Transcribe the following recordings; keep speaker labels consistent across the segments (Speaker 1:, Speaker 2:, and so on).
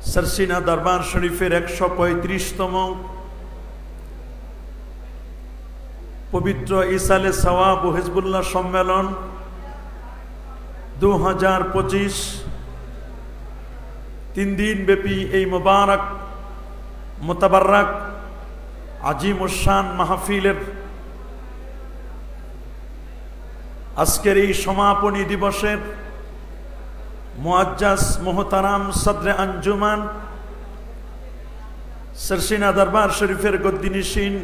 Speaker 1: सरसीना दरबार शरीफेर 135तम पवित्र इसाले सवाब व हिजबुल्लाह सम्मेलन 2025 तीन दिन व्यापी এই मुबारक मुतबर्रक আজিমুশান মাহফিলের আজকের এই সমাপনী দিবসের মুআজ্জাজ মোহতারাম সদরে আঞ্জুমান सरसीना दरबार शरीफेर गद्दीनिशीन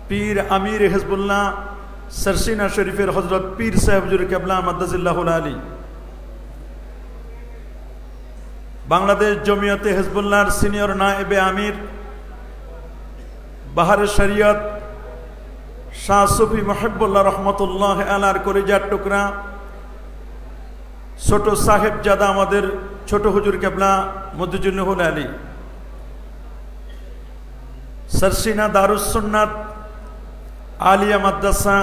Speaker 1: पीर आमिर हिजबुल्लाह सरसीना शरीफेर हजरत पीर साहेब हुजूर केबला मद्दाजिल्लाहुल आली बांग्लादेश जमियते हिजबुल्लाहर सिनियर नायबे आमिर बाहर शरीयत शाह सूफी मुहिब्बुल्लाह रहमतुल्लाह आलार कलिजार टुकरा छोटो साहेबजादा आमादेर छोटो हुजूर केबला मद्दाजिल्लाहुल आली सरसीना दारुस सुन्नात आलिया मद्रासा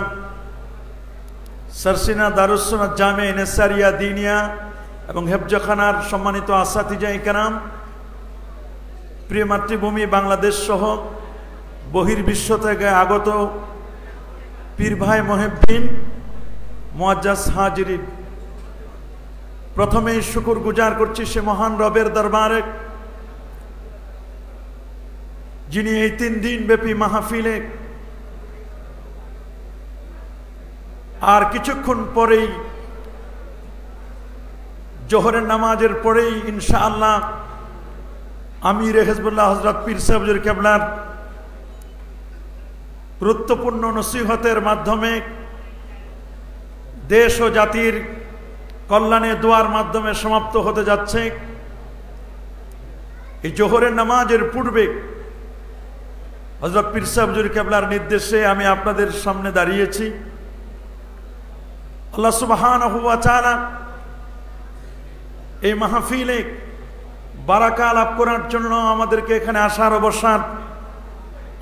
Speaker 1: सरसीना दारुस सुन्नात जामिया नेसारिया दीनिया एवं हेफजखानार सम्मानित आसातिजा इकराम प्रिय मातृभूमि बांग्लादेश सह बहिर्विश्व थेके आगत पीर भाई मुहिब्बिन मुआज्जाज हाजिरिन प्रथमेई शुकुर गुजार करछि से महान रबेर दरबारे जिनि এই তিন দিন ব্যাপী মাহফিলে আর কিছুক্ষণ পরেই জোহরের নামাজের পরেই ইনশাআল্লাহ আমির হিজবুল্লাহ হযরত পীর সাহেব হুজুর কেবলার গুরুত্বপূর্ণ নসিহতের মাধ্যমে দেশ ও জাতির কল্যাণে দোয়ার মাধ্যমে সমাপ্ত হতে যাচ্ছে। এই জোহরের নামাজের পূর্বে हजरत पीर साहेब हुजूर केबलार निर्देशे आमी आपनादेर सामने दाड़िয়েছি। आल्लाह सुबहानाहु वा ताआला এই মাহফিলে বারাকা লাভ করার জন্য আমাদেরকে এখানে আসার অবসর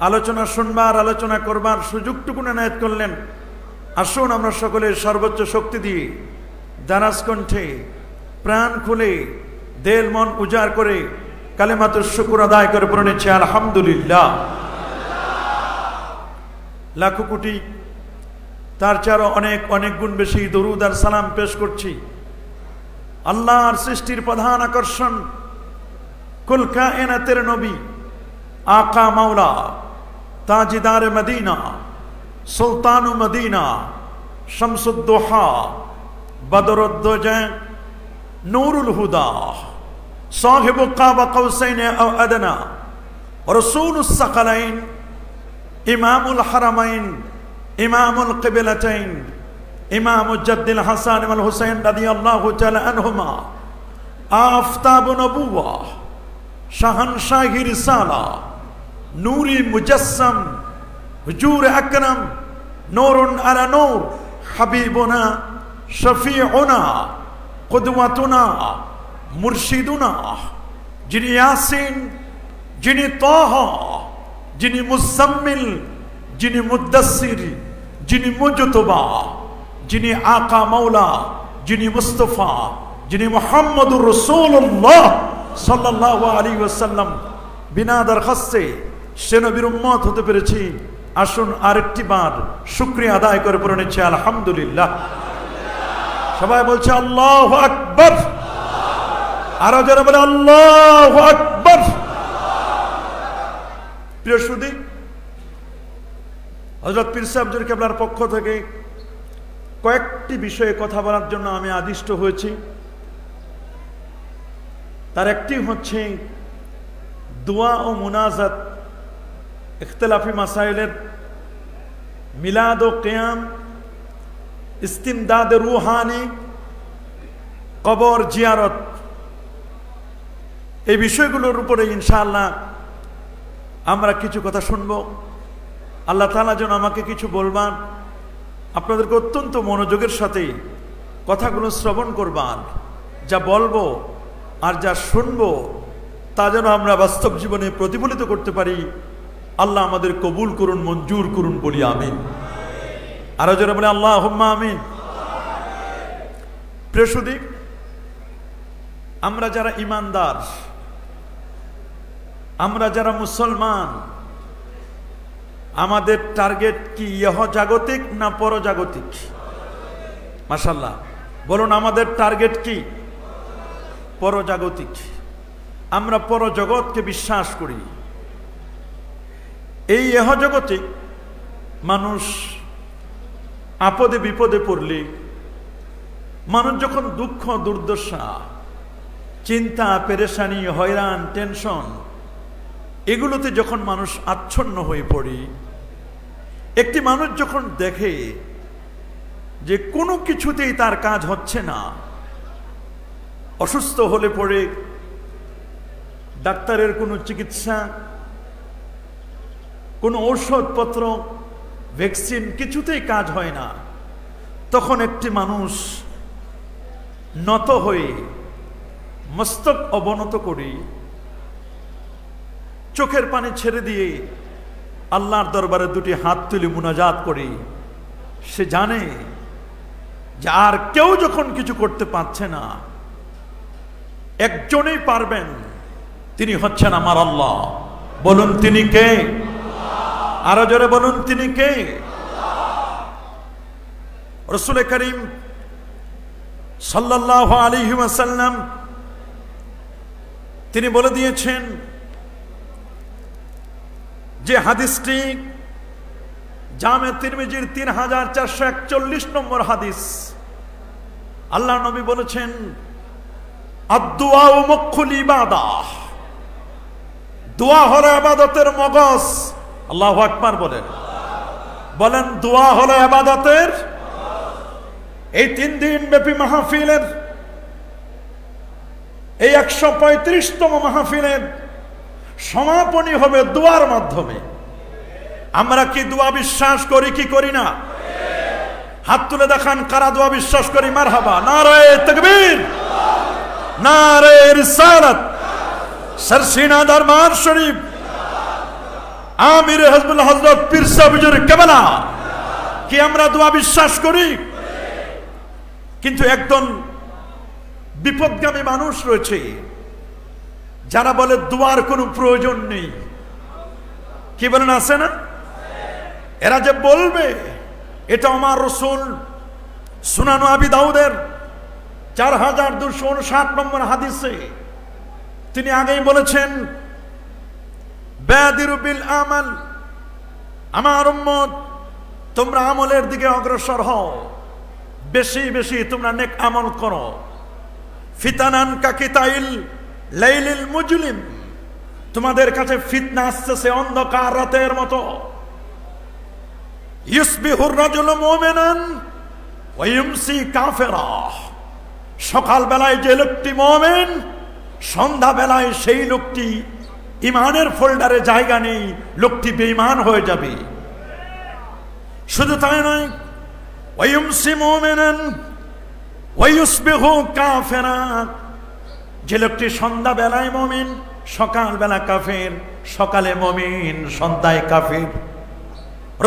Speaker 1: আলোচনা শুনবার আলোচনা করবার সুযোগটুকু এনায়েত করলেন। আসুন আমরা সকলে সর্বোচ্চ শক্তি দিয়ে দারাজ কণ্ঠে প্রাণ খুলে দিল মন উজাড় করে কালেমাতুশ শুকর আদায় করে পড়ে নিচ্ছি আলহামদুলিল্লাহ। लाखों कोटी तार चारो अनेक अनेक गुण बेशी दरूद और सलाम पेश करछि आल्लाहर सृष्टिर प्रधान आकर्षण कुल कायनातेर नबी आका मौला ताजिदार मदीना सुल्तानु मदीना शम्सुद्दोहा बदरुद्दोजा नूरुल हुदा साहिबु काबा कौसैन औ अदना रसूलुस सकलैन इमामुल हरमैन इमामुल क़िबलतैन इमामुल जद्दिल हसन वल हुसैन रदियल्लाहु तआला अन्हुमा आफ़ताब नबुव्वा शहंशाही रिसाला नूरी मुजस्सम हुजूर अकरम नूरुन अला नूर हबीबुना शफीउना क़ुदवतुना मुर्शिदुना जिनि यासीन जिनि ताहा जिनि मुज़म्मिल जिनि मुद्दस्सिर जिनि मुज्तबा जिनि आका मौला जिनि मुस्तफा जिनि मुहम्मदुर रसूलुल्लाह सल्लल्लाहु अलैहि वसल्लम बिना दरखास्ते সে নবীর উম্মত হতে পেরেছি। আসুন আরেকটি বার শুকরিয়া আদায় করে পড়ে নিচ্ছি আলহামদুলিল্লাহ। সবাই বলছে আল্লাহু আকবার, আরো জোরে বলে আল্লাহু আকবার। প্রিয় সুধী, হযরত পীর সাহেব হুজুর কেবলার পক্ষ থেকে কয়েকটি বিষয়ে কথা বলার জন্য আমি আদিষ্ট হয়েছি। তার একটি হচ্ছে দোয়া ও মুনাজাত, ইখতিলাফি মাসাইলের মিলাদ ও কিয়াম, ইস্তিমদাদ রুহানি, কবর জিয়ারত, এই বিষয়গুলোর উপরে ইনশাআল্লাহ আমরা কিছু কথা শুনব। আল্লাহ তাআলা যেন আমাকে কিছু বলবান, আপনাদেরকে অত্যন্ত মনোযোগের সাথে কথাগুলো শ্রবণ করবান। যা বলবো আর যা শুনবো তা যেন আমরা বাস্তব জীবনে প্রতিফলিত করতে পারি। আল্লাহ আমাদের কবুল করুন, মঞ্জুর করুন, বলি আমিন। আরো যারা বলে আল্লাহুম্মা আমিন। প্রিয় সুধী, আমরা যারা ঈমানদার আমরা যারা মুসলমান, আমাদের টার্গেট কি ইহজাগতিক না পরজাগতিক? মাশাআল্লাহ, বলুন আমাদের টার্গেট কি? পরজাগতিক। আমরা পরজগৎকে বিশ্বাস করি। এই ইহজগতে মানুষ আপদে বিপদে পড়লে, মানুষ যখন দুঃখ দুর্দশা, চিন্তা পেরেশানি, হয়রান, টেনশন, এগুলোতে যখন মানুষ আচ্ছন্ন হয়ে পড়ে, একটি মানুষ যখন দেখে যে কোনো কিছুতেই তার কাজ হচ্ছে না, অসুস্থ হলে পড়ে ডাক্তারের কোনো চিকিৎসা, কোনো ঔষধপত্র, ভ্যাকসিন কিছুতেই কাজ হয় না, তখন একটি মানুষ নত হয়ে মস্তক অবনত করে চোখের পানি ছেড়ে দিয়ে আল্লাহর দরবারে দুটি হাত তুলে মুনাজাত করে সে জানে যে আর কেউ যখন কিছু করতে পারছে না, একজনই পারবেন, তিনি হচ্ছেন আমার আল্লাহ। বলুন তিনি কে? আরো জোরে বলুন তিনি কে? রাসূল করিম সাল্লাল্লাহু আলাইহি ওয়াসাল্লাম তিনি বলে দিয়েছেন যে হাদিসটি জামে তিরমিজির 3441 নম্বর হাদিস। আল্লাহ নবী বলেছেন, আদ-দুআ মুখুল ইবাদাহ, দোয়া হলো ইবাদতের মগজ। আল্লাহু আকবার বলেন, বলেন দোয়া হলো ইবাদতের। এই 3 দিন ব্যাপী মাহফিলের, এই 135তম মাহফিলের সমাপনী হবে দোয়ার মাধ্যমে। আমরা কি দোয়া বিশ্বাস করি কি করি না? হাত তুলে দেখান কারা দোয়া বিশ্বাস করি। মারহাবা। নারায়ে তাকবীর, নারায়ে রিসালাত, সরসিনা দরবার শরীফ, আমির হিজবুল্লাহ হযরত পীর সাহেব হুজুর কেবলা। কি আমরা দোয়া বিশ্বাস করি? কিন্তু একজন বিপদগামী মানুষ রয়েছে যারা বলে দোয়ার কোনো প্রয়োজন নেই। কি বলেন, আছে না? এরা যে বলবে এটা আমার রাসূল সুনান আবি দাউদের 4259 নম্বর হাদিসে তিনি আগেই বলেছেন, বাদিরু বিল আমাল, আমার উম্মত তোমরা আমলের দিকে অগ্রসর হও, বেশি বেশি তোমরা নেক আমল করো। ফিতানান কাকিতাইল লাইলিল মুজলিম, তোমাদের কাছে ফিতনা আসছে অন্ধকার রাতের মতো। ইউসবিহুর রাজুলু মুমিনান ওয়া ইউমসি কাফিরা, সকাল বেলায় যে লোকটি মুমিন, সন্ধ্যা বেলায় সেই লোকটি ইমানের ফোল্ডারে জায়গা নেই, লোকটি বেঈমান হয়ে যাবে। শুধু তাই নয়, ওয়া ইউমসি মুমিনান ওয়া ইউসবিহু কাফিরা, যে লোকটি সন্ধ্যা বেলায় মুমিন, সকাল বেলা কাফির, সকালে মুমিন, সন্ধ্যায় কাফির।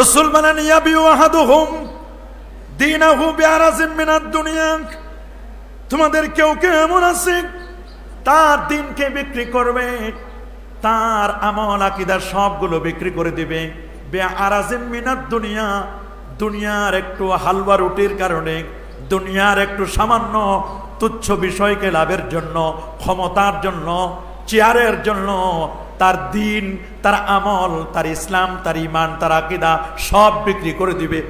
Speaker 1: রাসূল বলেন, ইয়াবিউ আহাদুহুম দীনাহু বিআরাজিম মিনাদ দুনিয়া, তোমাদের কেউ কেউ এমন আছে তার দিনকে বিক্রি করবে, তার আমল আকীদা সবগুলো বিক্রি করে দিবে। বিআরাজিম মিনাদ দুনিয়া, দুনিয়ার একটু হালুয়া রুটির কারণে, দুনিয়ার একটু সামান্য তুচ্ছ বিষয়কে লাভের জন্য, ক্ষমতার জন্য, চেয়ারের জন্য তার দিন, তার আমল, তার ইসলাম, তার ঈমান, তার আকীদা সব বিক্রি করে দিবে।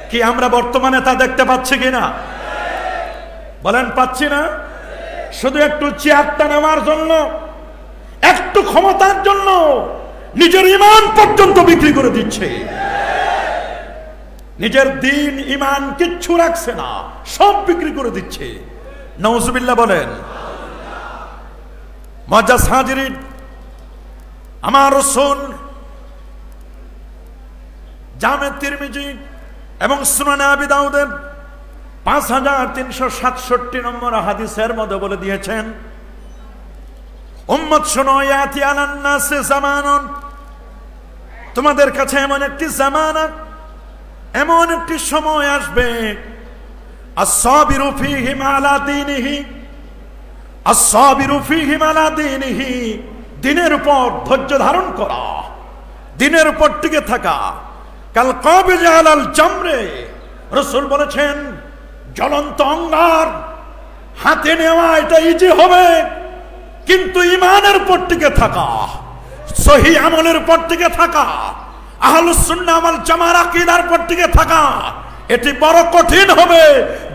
Speaker 1: কি আমরা বর্তমানে তা দেখতে পাচ্ছি কিনা? বলেন পাচ্ছি না? শুধু একটু চেয়ারটা নেওয়ার জন্য, একটু ক্ষমতার জন্য নিজের ঈমান পর্যন্ত বিক্রি করে দিচ্ছে। নিজের দিন, ঈমান কিচ্ছু রাখছে না, সব বিক্রি করে দিচ্ছে। নাউজুবিল্লাহ বলেন। মুআজ্জাজ হাজিরিন, আমার রাসূল জামে তিরমিজি এবং সুনান আবি দাউদের 5367 নম্বর হাদিসের মধ্যে বলে দিয়েছেন, উম্মত শোনো, ইয়াতি আলান নাসে জামানুন, তোমাদের কাছে এমন একটি জামানা, এমন একটি সময় আসবে, আস-সাবিরু ফীহি আলা দীনিহি, আস-সাবিরু ফীহি আলা দীনিহি দিনের উপর ধৈর্য ধারণ করা, দিনের উপর টিকে থাকা। কাল কাবিজ আলাল জামরে, রাসূল বলেছেন জ্বলন্ত অঙ্গার হাতে নেওয়া এটা ইজি হবে, কিন্তু ঈমানের উপর টিকে থাকা, সহিহ আমলের উপর টিকে থাকা, আহলুস সুন্নাহ ওয়াল জামাআর আকীদার উপর টিকে থাকা, এটি বড় কঠিন হবে।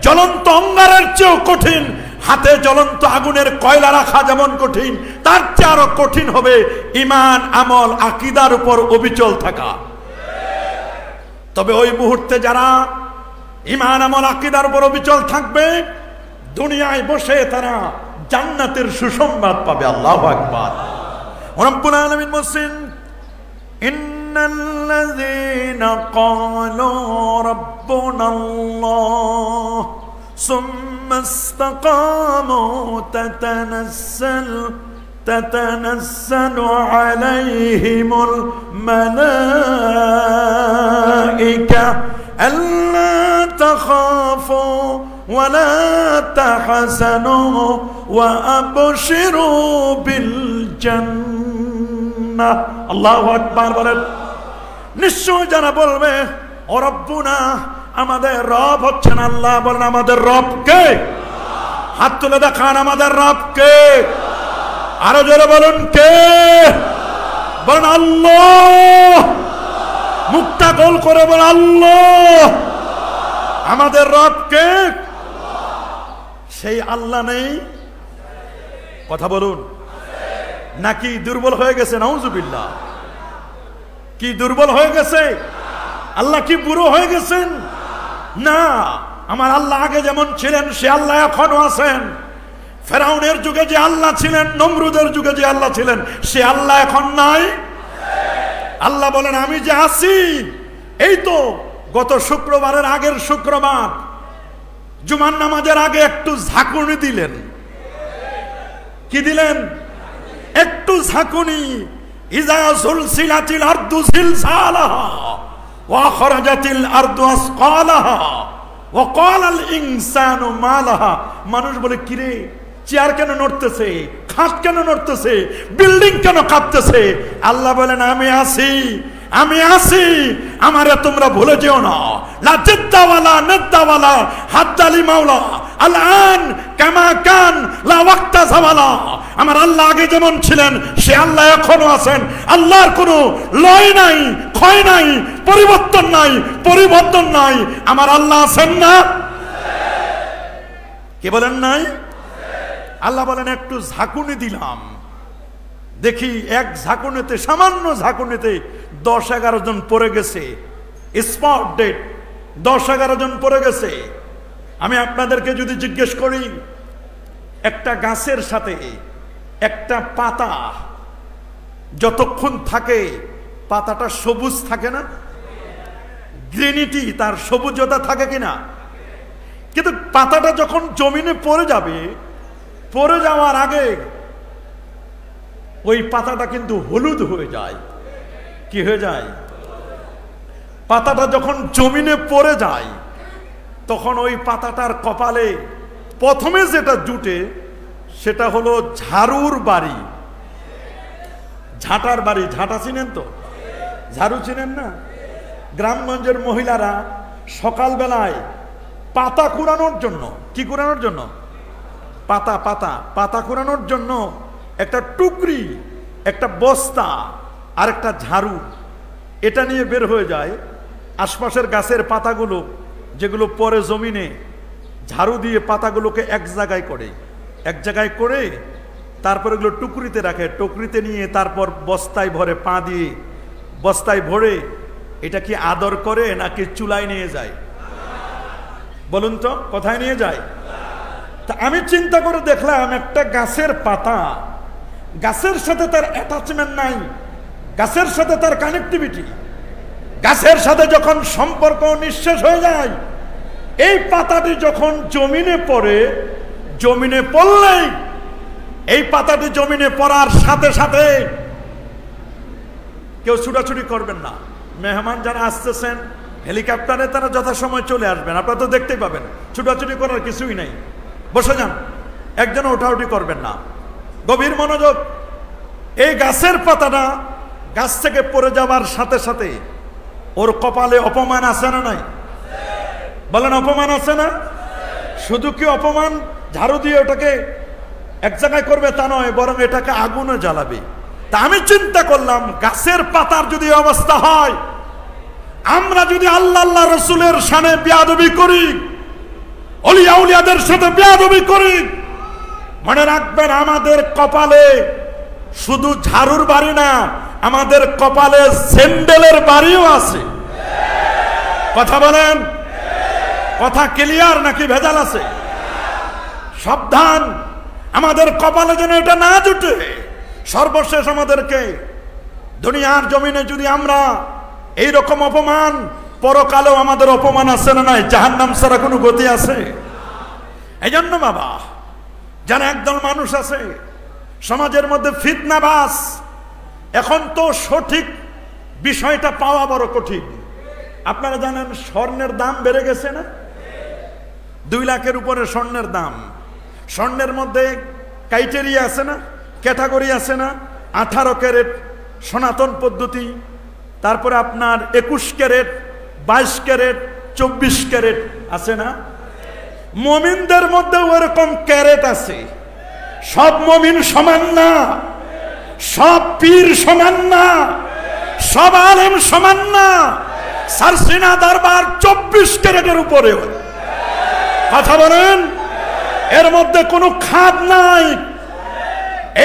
Speaker 1: জ্বলন্ত অঙ্গারের চেয়েও কঠিন। হাতে জ্বলন্ত আগুনের কয়লা রাখা যেমন কঠিন, তার চেয়ে আরো কঠিন হবে ঈমান, আমল, আকীদার উপর অবিচল থাকা। তবে ওই মুহূর্তে যারা ঈমান, আমল, আকীদার উপর অবিচল থাকবে, দুনিয়ায় বসে তারা জান্নাতের সুসংবাদ পাবে। আল্লাহু আকবার। রব্বুল আলামিন বলেন, ইন্নাল্লাযীনা ক্বালু রাব্বুনাল্লাহ সুম্মা ইসতাকামু তাতানাজ্জালু আলাইহিমুল মালায়েকা আল্লা তাখাফু ওয়ালা তাহজানু ওয়া আবশিরু বিল জান্নাহ। আল্লাহু আকবার বলেন। নিশ্চয় যারা বলবে ও রব্বুনা, আমাদের রব হচ্ছেন আল্লাহ, বলেন আমাদের রব কে? হাত তুলে দেখান আমাদের রব কে? আরো জোরে বলুন কে? বলেন আল্লাহ। মুখটা গোল করে বলেন আল্লাহ। আমাদের রব কে? সেই আল্লাহ নেই? কথা বলুন। নাকি দুর্বল হয়ে গেছে? নাউজুবিল্লাহ। কি দুর্বল হয়ে গেছে? আল্লাহ কি বুড়ো হয়ে গেছেন? না, আমার আল্লাহ আগে যেমন ছিলেন সে আল্লাহ এখনো আছেন। ফেরাউনের যুগে যে আল্লাহ ছিলেন, নমরুদের যুগে যে আল্লাহ ছিলেন, সে আল্লাহ এখন নাই। আল্লাহ বলেন আমি যে আছি। এই তো গত শুক্রবারের আগের শুক্রবার জুমার নামাজের আগে একটু ঝাঁকুনি দিলেন। কি দিলেন? একটু ঝাঁকুনি। ইজা যুলসিলাতিল আরদু জিলজালাহা ওয়া খরাজাতিল আরদু আসকালাহা ওয়া ক্বালাল ইনসানু মা লাহা। মানুষ বলে কিরে, চেয়ার কেন নড়তেছে, খাট কেন নড়তেছে, বিল্ডিং কেন কাঁপতেছে? আল্লাহ বলেন আমি আছি, আমি আছি। আমারে তোমরা ভুলে যেও না। লা জিদ্দাওয়ালা নাদ্দাওয়ালা হাদ্দালি মাওলা আলান কামা কান লা ওয়াক্তা জাওয়ালা। আমার আল্লাহ আগে যেমন ছিলেন সে আল্লাহ এখনো আছেন। আল্লাহর কোনো লয় নাই, ক্ষয় নাই, পরিবর্তন নাই, পরিবর্তন নাই। আমার আল্লাহ আছেন না? কে বলেন নাই? আল্লাহ বলেন একটু ঝাঁকুনি দিলাম, দেখি এক ঝাঁকুনিতে, সামান্য ঝাঁকুনিতে 10-11 জন পড়ে গেছে। স্পট ডেট, 10-11 জন পড়ে গেছে। আমি আপনাদেরকে যদি জিজ্ঞেস করি, একটা গাছের সাথে একটা পাতা যতক্ষণ থাকে পাতাটা সবুজ থাকে না? গ্রিনিটি, তার সবুজতা থাকে কিনা? কিন্তু পাতাটা যখন জমিনে পড়ে যাবে, পড়ে যাওয়ার আগে ওই পাতাটা কিন্তু হলুদ হয়ে যায়। কি হয়ে যায়? পাতাটা যখন জমিনে পড়ে যায় তখন ওই পাতাটার কপালে প্রথমে যেটা জুটে সেটা হলো ঝাড়ুর বাড়ি, ঝাঁটার বাড়ি। ঝাঁটা চিনেন তো? ঝাড়ু চিনেন না? গ্রামগঞ্জের মহিলারা সকালবেলায় পাতা কুড়ানোর জন্য, কি কুড়ানোর জন্য? পাতা পাতা পাতা কুড়ানোর জন্য একটা টুকরি, একটা বস্তা আর একটা ঝাড়ু, এটা নিয়ে বের হয়ে যায়। আশপাশের গাছের পাতাগুলো যেগুলো পরে জমিনে, ঝাড়ু দিয়ে পাতাগুলোকে এক জায়গায় করে তারপর এগুলো টুকরিতে রাখে। টুকরিতে নিয়ে তারপর বস্তায় ভরে, পা দিয়ে বস্তায় ভরে। এটা কি আদর করে নাকি চুলায় নিয়ে যায়? বলুন তো, কোথায় নিয়ে যায়? তা আমি চিন্তা করে দেখলাম, একটা গাছের পাতা, গাছের সাথে তার অ্যাটাচমেন্ট নাই, গাছের সাথে তার কানেক্টিভিটি, গাছের সাথে যখন সম্পর্ক নিঃশেষ হয়ে যায়, এই পাতাটি যখন জমিনে পড়ে, জমিনে পড়লেই এই পাতাটি জমিনে পড়ার সাথে সাথে কেউ ছুটাছুটি করবেন না। মেহমান যারা আসতেছেন হেলিকপ্টারে, তারা যথাসময় চলে আসবেন, আপনারা তো দেখতেই পাবেন। ছুটাছুটি করার কিছুই নেই, বসে যান, একজন ওঠাউঠি করবেন না। গভীর মনোযোগ। এই গাছের পাতাটা গাছ থেকে পড়ে যাওয়ার সাথে সাথে ওর কপালে অপমান আছে না নাই? বলেন অপমান আছে না? শুধু কি অপমান ঝাড়ু দিয়ে ওটাকে এক জায়গায় করবে তা নয়, বরং এটাকে আগুনে জ্বালাবে। তা আমি চিন্তা করলাম, গাছের পাতার যদি অবস্থা হয়, আমরা যদি আল্লাহ রসুলের শানে বেয়াদবি করি, ওলিয়া উলিয়াদের সাথে বেয়াদবি করি, মনে রাখবেন আমাদের কপালে শুধু ঝাড়ুর বাড়ি না, আমাদের কপালে স্যান্ডেলের বাড়িও আছে। কথা বলেন, কথা ক্লিয়ার নাকি ভেজাল আছে? সাবধান, আমাদের কপালে যেন এটা না জুটে। সর্বশেষ আমাদেরকে দুনিয়ার জমিনে যদি আমরা এইরকম অপমান, পরকালেও আমাদের অপমান আছে না নাই? জাহান্নাম ছাড়া কোনো গতি আছে? এই জন্য বাবা, যারা একদল মানুষ আছে সমাজের মধ্যে ফিতনাবাজ, এখন তো সঠিক বিষয়টা পাওয়া বড় কঠিন। আপনারা জানেন স্বর্ণের দাম বেড়ে গেছে না? 2 লাখের উপরে স্বর্ণের দাম। স্বর্ণের মধ্যে ক্রাইটেরিয়া আছে না, ক্যাটাগরি আছে না? 18 ক্যারেট সনাতন পদ্ধতি, তারপরে আপনার 21 ক্যারেট, 22 ক্যারেট, 24 ক্যারেট আছে না? মুমিনদের মধ্যে ওরকম ক্যারেট আছে। সব মুমিন সমান না, সব পীর সমান না, সব আলেম সমান না। সারসিনা দরবার 24 ক্যারেটের উপরে। কথা বলেন, এর মধ্যে কোনো খাদ নাই।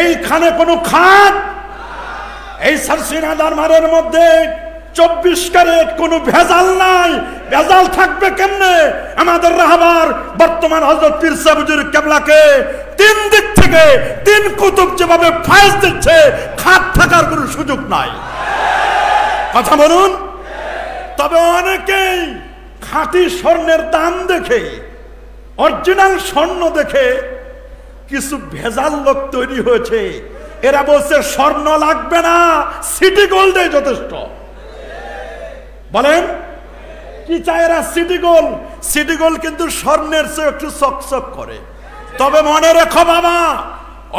Speaker 1: এইখানে কোনো খাদ, এই সারসিনা দরবারের মধ্যে 24 ক্যারেট, কোনো ভেজাল নাই। ভেজাল থাকবে কেমনে? আমাদের রাহবার বর্তমান হযরত পীর সাহেব হুজুর কেবলাকে 3 দিক থেকে 3 কুতুব যেভাবে ফায়েজ দিচ্ছে, খাদ থাকার কোনো সুযোগ নাই। কথা বলুন। তবে অনেকেই খাঁটি স্বর্ণের দাম দেখে, অরিজিনাল স্বর্ণ দেখে কিছু ভেজাল লোক তৈরি হয়েছে। এরা বলছে স্বর্ণ লাগবে না, সিটি গোল্ডে যথেষ্ট। বলেন কি চায় এরা? City gold. সিটি গোল্ড কিন্তু স্বর্ণের চেয়ে একটু চকচক করে। তবে মনে রেখো বাবা,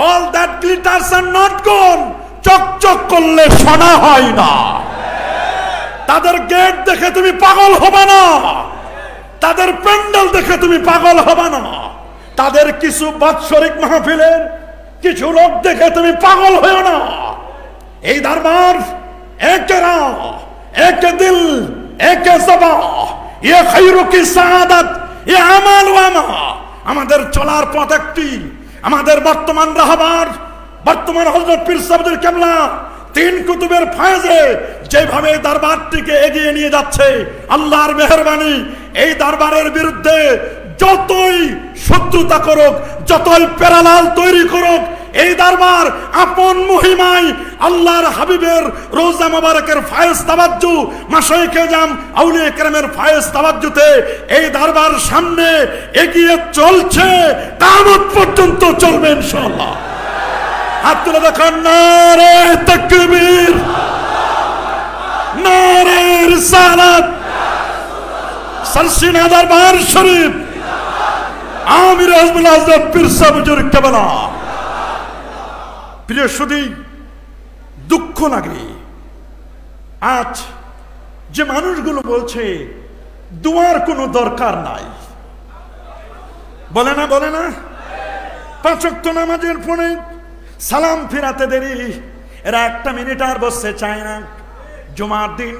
Speaker 1: all that glitters are not gold. চকচক করলে সোনা হয় না। তাদের গেট দেখে তুমি পাগল হবে না, তাদের প্যান্ডেল দেখে তুমি পাগল হবে না, তাদের কিছু বাৎসরিক মাহফিলের কিছু লোক দেখে তুমি পাগল হয়েও না। এই দরবার একেরা, এক দিল, এক জবা, ইয়ে খায়রু কি সাআদাত, ইয়ে আমাল ওয়া আমা। আমাদের চলার পথ একটি। আমাদের বর্তমান রাহবার, বর্তমান হযরত পীর সাহেব কেবলা 3 কুতুবের ফায়েজে যেভাবে দরবারটিকে এগিয়ে নিয়ে যাচ্ছে, আল্লাহর মেহেরবানি, এই দরবারের বিরুদ্ধে যতই শত্রুতা করুক, যতই প্যারালাল তৈরি করুক, এই দরবার আপন মহিমায় আল্লাহর হাবিবের রোজা মোবারকের ফায়েজ তাওয়াজ্জু, মাশায়েখে জাম আউলিয়া কেরামের ফায়েজ তাওয়াজ্জুতে এই দরবার সামনে এগিয়ে চলছে, কিয়ামত পর্যন্ত চলবে ইনশাআল্লাহ। হাত তুলে দেখান, নারে তাকবীর, নারে রিসালাত, সারসিনা দরবার শরীফ, আমির হিজবুল আজম পীর সাহেব হুজুর কেবলা। প্রিয় সুধী, দুঃখ লাগে আজ যে মানুষগুলো বলছে দুয়ার কোনো দরকার নাই। বলে না, বলে না? 5 ওয়াক্ত নামাজের পরে সালাম ফিরাতে দেরি, এরা 1 মিনিট আর বসতে চায় না। জুমার দিন,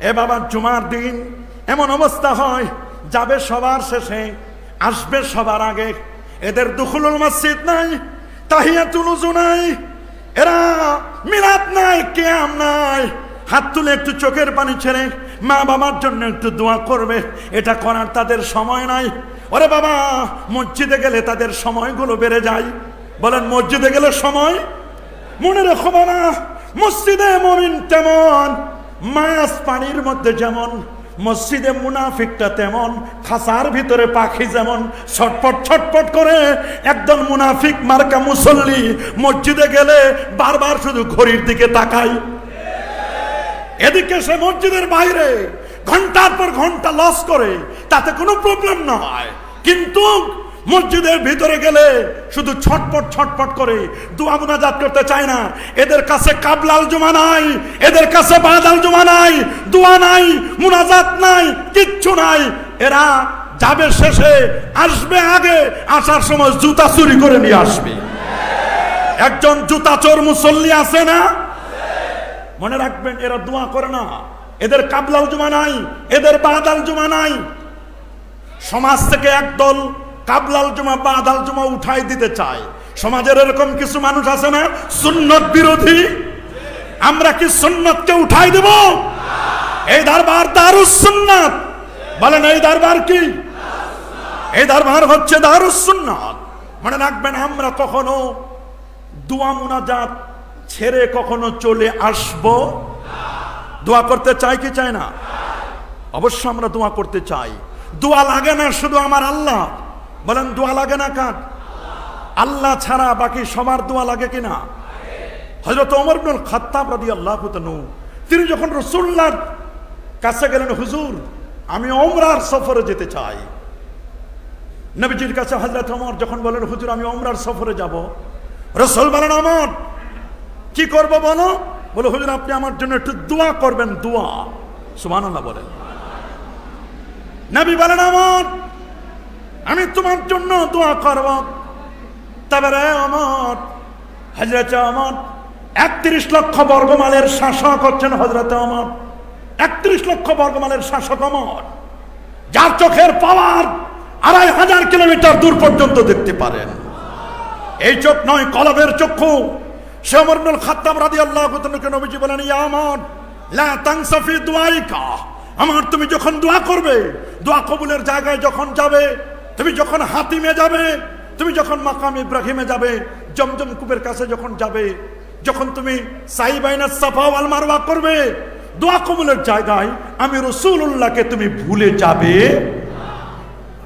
Speaker 1: এ বাবা জুমার দিন এমন অবস্থা হয়, যাবে সবার শেষে, আসবে সবার আগে। এদের দুখুলুল মসজিদ নাই, তাহিয়াতুল উযু নাই, এরা মিলাদ নাই, কিয়াম নাই। হাত তুলে একটু চোখের পানি ছেড়ে মা বাবার জন্য একটু দোয়া করবে, এটা করার তাদের সময় নাই। ওরে বাবা, মসজিদে গেলে তাদের সময়গুলো বেড়ে যায়। বলেন মসজিদে গেলে সময়? মনে রেখো বাবা, মসজিদে মুমিন তেমন, মাছ পানির মধ্যে যেমন, মসজিদে মুনাফিকটা তেমন। খাসার ভিতরে পাখি যেমন ছটপট ছটপট করে, একদম মুনাফিক মার্কা মুসল্লি মসজিদে গেলে বারবার শুধু ঘড়ির দিকে তাকায়। এদিকে সে মসজিদের বাইরে ঘন্টার পর ঘন্টা লস করে, তাতে কোনো প্রবলেম নয়। কিন্তু মসজিদের ভিতরে গেলে শুধু ছটপট ছটপট করে দোয়া মুনাজাত করতে চায় না। এদের কাছে কাবলাল জমা নাই, এদের কাছে বাদাল জমা নাই, দোয়া নাই, মুনাজাত নাই, কিচ্ছু নাই। এরা যাবে শেষে, আসবে আগে, আসার সময় জুতা চুরি করে নিয়ে আসবে। একজন জুতা চোর মুসল্লি আছে না? মনে রাখবেন, এরা দোয়া করে না, এদের কাবলাল জমা নাই, এদের বাদাল জমা নাই। সমাজ থেকে একদল কাবলাল জমা বাদাল জমা উঠাই দিতে চায়। সমাজের এরকম কিছু মানুষ আছে না সুন্নত বিরোধী? আমরা কি সুন্নতকে উঠাই দেব? এই দরবার দারুস সুন্নাত, বলেন এই দরবার কি? এই দরবার হচ্ছে দারুস সুন্নাত। মনে রাখবেন, আমরা কখনো দোয়া মুনাজাত ছেড়ে কখনো চলে আসব? দোয়া করতে চাই কি চাই না? অবশ্য আমরা দোয়া করতে চাই। দোয়া লাগে না শুধু আমার আল্লাহ, বলেন দোয়া লাগে না কার? আল্লাহ ছাড়া বাকি সবার দোয়া লাগে কিনা? হযরত ওমর ইবনুল খাত্তাব রাদিয়াল্লাহু তাআলা তিনি যখন রাসূলুল্লাহর কাছে গেলেন, হুজুর আমি উমরার সফরে যেতে চাই। নবীজির কাছে হযরত ওমর যখন বলেন, হুজুর আমি উমরার সফরে যাব, রাসূল বলেন, ওমর কি করব বলো? বলে, হুজুর আপনি আমার জন্য একটু দোয়া করবেন, দোয়া। সুবহানাল্লাহ বলেন। নবী বলেন, ওমর আমি তোমার জন্য দোয়া করব। তারপরে ওমর, হযরত ওমর 31 লক্ষ বর্গমাইলের শাসক হচ্ছেন হযরত ওমর। 31 লক্ষ বর্গমাইলের শাসক ওমর, যার চোখের পাওয়ার 2500 কিলোমিটার দূর পর্যন্ত দেখতে পারেন। এই চোখ নয়, কলবের চক্ষু। সে ওমর ইবনুল খাত্তাব রাদিয়াল্লাহু তাআলাকে নবীজি বলেন, ইয়া ওমর লা তানসা ফি দুআইকা, আমার তুমি যখন দোয়া করবে, দোয়া কবুলের জায়গায় যখন যাবে, তুমি যখন হাতিমে যাবে, তুমি যখন মাকাম ইব্রাহিমে যাবে, জমজম কূপের কাছে যখন যাবে, যখন তুমি সাই বাইনা সাফা ওয়াল মারওয়া করবে, দোয়া কবুলের জায়গায় আমি রাসূলুল্লাহকে তুমি ভুলে যাবে।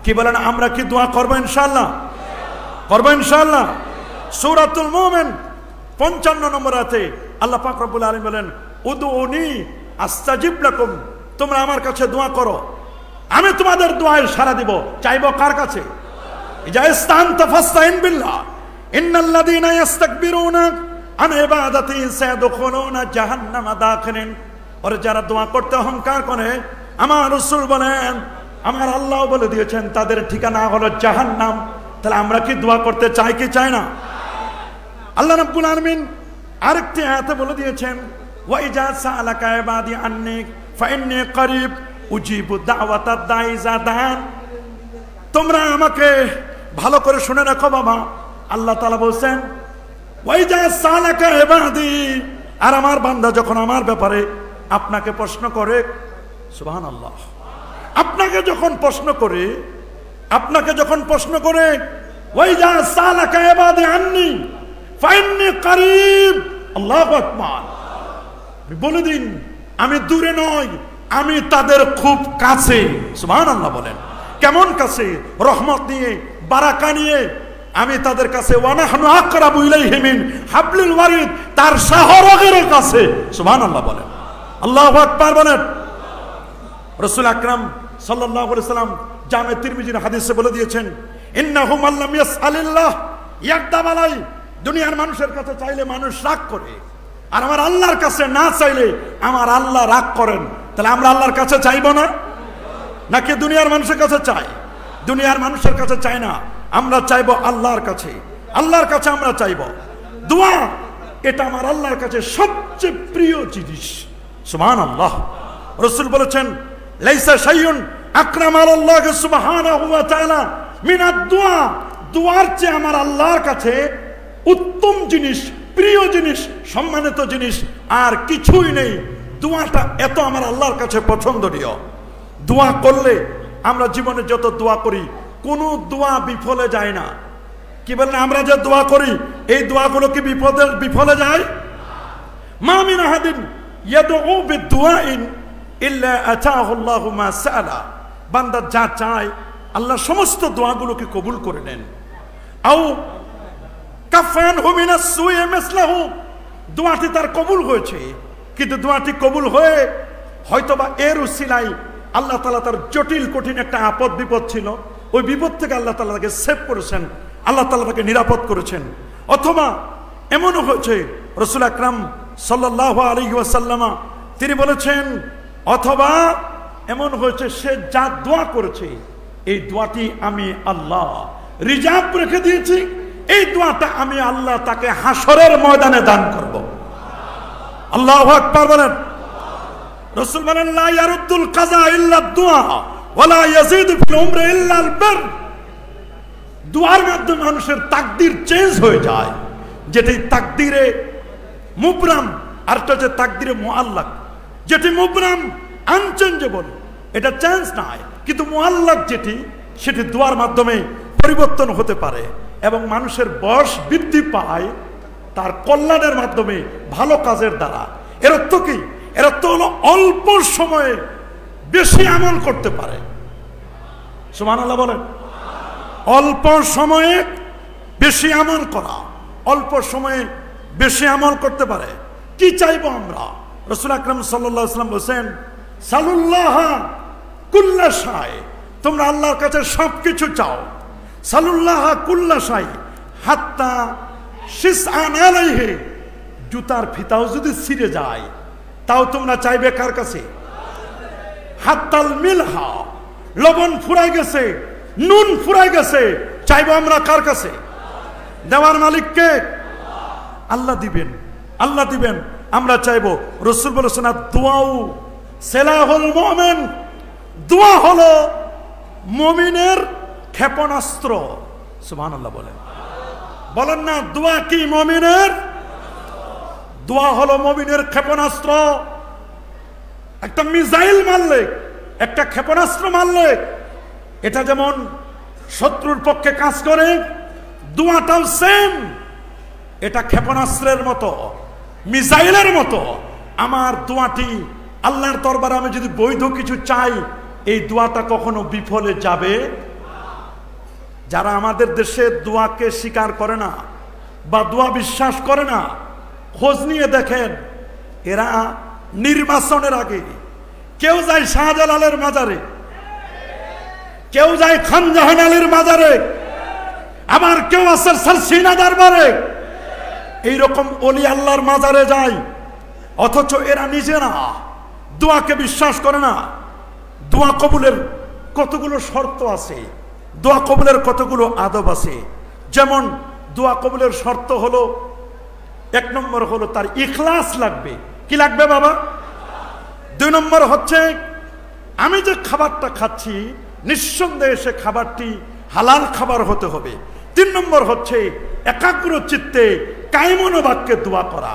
Speaker 1: কি বলেন, আমরা কি দোয়া করব ইনশাআল্লাহ? করব ইনশাআল্লাহ। সূরাতুল মুমিন 55 নম্বর আয়াতে আল্লাহ পাক রব্বুল আলামিন বলেন, উদউনি আস্তাজিব লাকুম, তোমরা আমার কাছে দোয়া করো, আমি তোমাদের দোয়ায় সাড়া দিব। চাইবো কার কাছে? ইজা ইস্তানতা ফাস্তাইন বিল্লাহ ইন্নাল্লাযীনা ইস্তাকবিরুনা আন ইবাদাতি সায়াদখুলুনা জাহান্নামা দাখিলিন। আর যারা দোয়া করতে অহংকার করে, আমার রাসূল বলেন, আমার আল্লাহ বলে দিয়েছেন তাদের ঠিকানা হলো জাহান্নাম। তাহলে আমরা কি দোয়া করতে চাই কি চাই না? আল্লাহ রাব্বুল আলামিন আরেকটি আয়াতে বলে দিয়েছেন, ওয়া ইজা সাআলাকা ইবাদি আন্নী ফাইন্নী করিব উজিবু দাওয়াতাদ দাঈ ইযা দাআন। তোমরা আমাকে ভালো করে শুনে রাখো বাবা, আল্লাহ তাআলা বলেন, ওয়া ইজা সাআলাকা ইবাদি, আর আমার বান্দা যখন আমার ব্যাপারে আপনাকে প্রশ্ন করে, সুবহানাল্লাহ, আপনাকে যখন প্রশ্ন করে, আপনাকে যখন প্রশ্ন করে, ওয়া ইজা সাআলাকা ইবাদি আন্নী ফাইন্নী করিব, আল্লাহু আকবার, বলে দিন আমি দূরে নই, আমি তাদের খুব কাছে। সুবহানাল্লাহ বলেন। কেমন কাছে? রহমত নিয়ে, বারাকা নিয়ে আমি তাদের কাছে। ওয়ানাহনু আকরাবু ইলাইহি মিন হাবলিল ওয়ারিদ, তার শাহরগের কাছে। সুবহানাল্লাহ বলেন। আল্লাহু আকবার বলেন। রাসূল আকরাম সাল্লাল্লাহু আলাইহি সাল্লাম জামে তিরমিজির হাদিসে বলে দিয়েছেন, ইন্নাহু মান লাম ইয়াসআলিল্লাহ ইয়াকদাম আলাই। দুনিয়ার মানুষের কাছে চাইলে মানুষ রাগ করে, আর আমার আল্লাহর কাছে না চাইলে আমার আল্লাহ রাগ করেন। তাহলে আমরা আল্লাহর কাছে চাইবো না, নাকি দুনিয়ার মানুষের কাছে চাই? দুনিয়ার মানুষের কাছে চাই না, আমরা চাইবো আল্লাহর কাছে। আল্লাহর কাছে আমরা চাইবো। দোয়া এটা আমার আল্লাহর কাছে সবচেয়ে প্রিয় জিনিস। সুবহানাল্লাহ। রাসূল বলেছেন, লাইসা শাইউন আকরাম আলাল্লাহ সুবহানাহু ওয়া তাআলা মিনাদ দুআ। দোয়ার চেয়ে আমার আল্লাহর কাছে উত্তম জিনিস, প্রিয় জিনিস, সম্মানিত জিনিস আর কিছুই নেই। দোয়াটা এত আমার আল্লাহর কাছে পছন্দনীয়। দোয়া করলে আমরা জীবনে যত দোয়া করি, কোনো দোয়া বিফলে যায় না। কি বলেন, আমরা যে দোয়া করি এই দোয়াগুলো কি বিফলে যায়? মা মিন আহাদিন ইয়াদউ বিদুআইন ইল্লা আতাহু আল্লাহু মা সাআলা। বান্দা যা চায় আল্লাহ সমস্ত দোয়াগুলোকে কবুল করে নেন। আও কাফানহু মিনাস সুই মিসলাহু, দোয়াটি তার কবুল হয়েছে, কিন্তু দোয়াটি কবুল হয়ে হয়তোবা এর উসিলায় আল্লাহ তাআলা তার জটিল কঠিন একটা আপদ বিপদ ছিল, ওই বিপদ থেকে আল্লাহ তাআলা তাকে সেভ করেছেন, আল্লাহ তাআলা তাকে নিরাপদ করেছেন। অথবা এমনও হয়েছে রাসূল আকরাম সাল্লাল্লাহু আলাইহি ওয়াসাল্লাম তিনি বলেছেন, অথবা এমন হয়েছে সে যা দোয়া করেছে এই দোয়াটি আমি আল্লাহ রিজার্ভ রেখে দিয়েছি, এই দোয়াটা আমি আল্লাহ তাকে হাসরের ময়দানে দান করব। আল্লাহু আকবার বলেন। রাসূল বলেন, লা ইয়ারুদ্দুল কাযা ইল্লা দুআ ওয়ালা ইয়াজিদু ফিল উমরি ইল্লা আল বির। দোয়ার মাধ্যমে মানুষের তাকদীর চেঞ্জ হয়ে যায়, যেটি তাকদীরে মুবরাম, আরটা হচ্ছে তাকদীরে মুআল্লাক। যেটি মুবরাম আনচেঞ্জেবল, এটা চেঞ্জ নাই, কিন্তু মুআল্লাক যেটি, সেটি দোয়ার মাধ্যমে পরিবর্তন হতে পারে এবং মানুষের বয়স বৃদ্ধি পায় তার কল্যাণের মাধ্যমে, ভালো কাজের দ্বারা। এর অর্থ কি? এর অর্থ হলো অল্প সময়ে বেশি আমল করতে পারে। সুবহানাল্লাহ বলেন। অল্প সময়ে বেশি আমল করা, অল্প সময়ে বেশি আমল করতে পারে। কি চাইবো আমরা? রাসূল আকরাম সাল্লাল্লাহু আলাইহি ওয়াসাল্লাম বলেন, সালুল্লাহ কুল্লা শাই, তোমরা আল্লাহর কাছে সবকিছু চাও। সালুল্লাহ কুল্লা শাই হাত্তা শিসআন আলাইহি, জুতার ফিতাও যদি ছিঁড়ে যায় তাও তোমরা চাইবে কার কাছে? হাত্তাল মিলহা, লবণ ফুরাই গেছে, নুন ফুরাই গেছে, চাইবো আমরা কার কাছে? দেওয়ার মালিককে। আল্লাহ দিবেন, আল্লাহ দিবেন, আমরা চাইবো। রাসূল বলেছেন, দুআউ সিলাহুল মুমিন, দোয়া হলো মুমিনের ক্ষেপণাস্ত্র। সুবহানাল্লাহ বলেন। বলেন না, দোয়া কি মুমিনের? দোয়া হলো মুমিনের ক্ষেপণাস্ত্র। একটা মিসাইল মারলে, একটা ক্ষেপণাস্ত্র মারলে এটা যেমন শত্রুর পক্ষে কাজ করে, দোয়াটাও সেম। এটা ক্ষেপণাস্ত্রের মতো, মিসাইলের মতো। আমার দোয়াটি আল্লাহর দরবারে আমি যদি বৈধ কিছু চাই, এই দোয়াটা কখনো বিফলে যাবে। যারা আমাদের দেশে দোয়াকে স্বীকার করে না বা দোয়া বিশ্বাস করে না, খোঁজ নিয়ে দেখেন, এরা নির্বাচনের আগে কেউ যায় শাহজালালের মাজারে, কেউ যায় খান জাহান আলীর মাজারে, আবার কেউ আছে সারসিনা দরবারে, এইরকম ওলি আল্লাহর মাজারে যায়। অথচ এরা নিজেরা দোয়াকে বিশ্বাস করে না। দোয়া কবুলের কতগুলো শর্ত আছে, দোয়া কবুলের কতগুলো আদব আছে। যেমন দোয়া কবুলের শর্ত হলো, 1 নম্বর হলো তার ইখলাস লাগবে। কি লাগবে বাবা? 2 নম্বর হচ্ছে আমি যে খাবারটা খাচ্ছি নিঃসন্দেহে সে খাবারটি হালাল খাবার হতে হবে। 3 নম্বর হচ্ছে একাগ্র চিত্তে কায়মন বাক্যে দোয়া করা।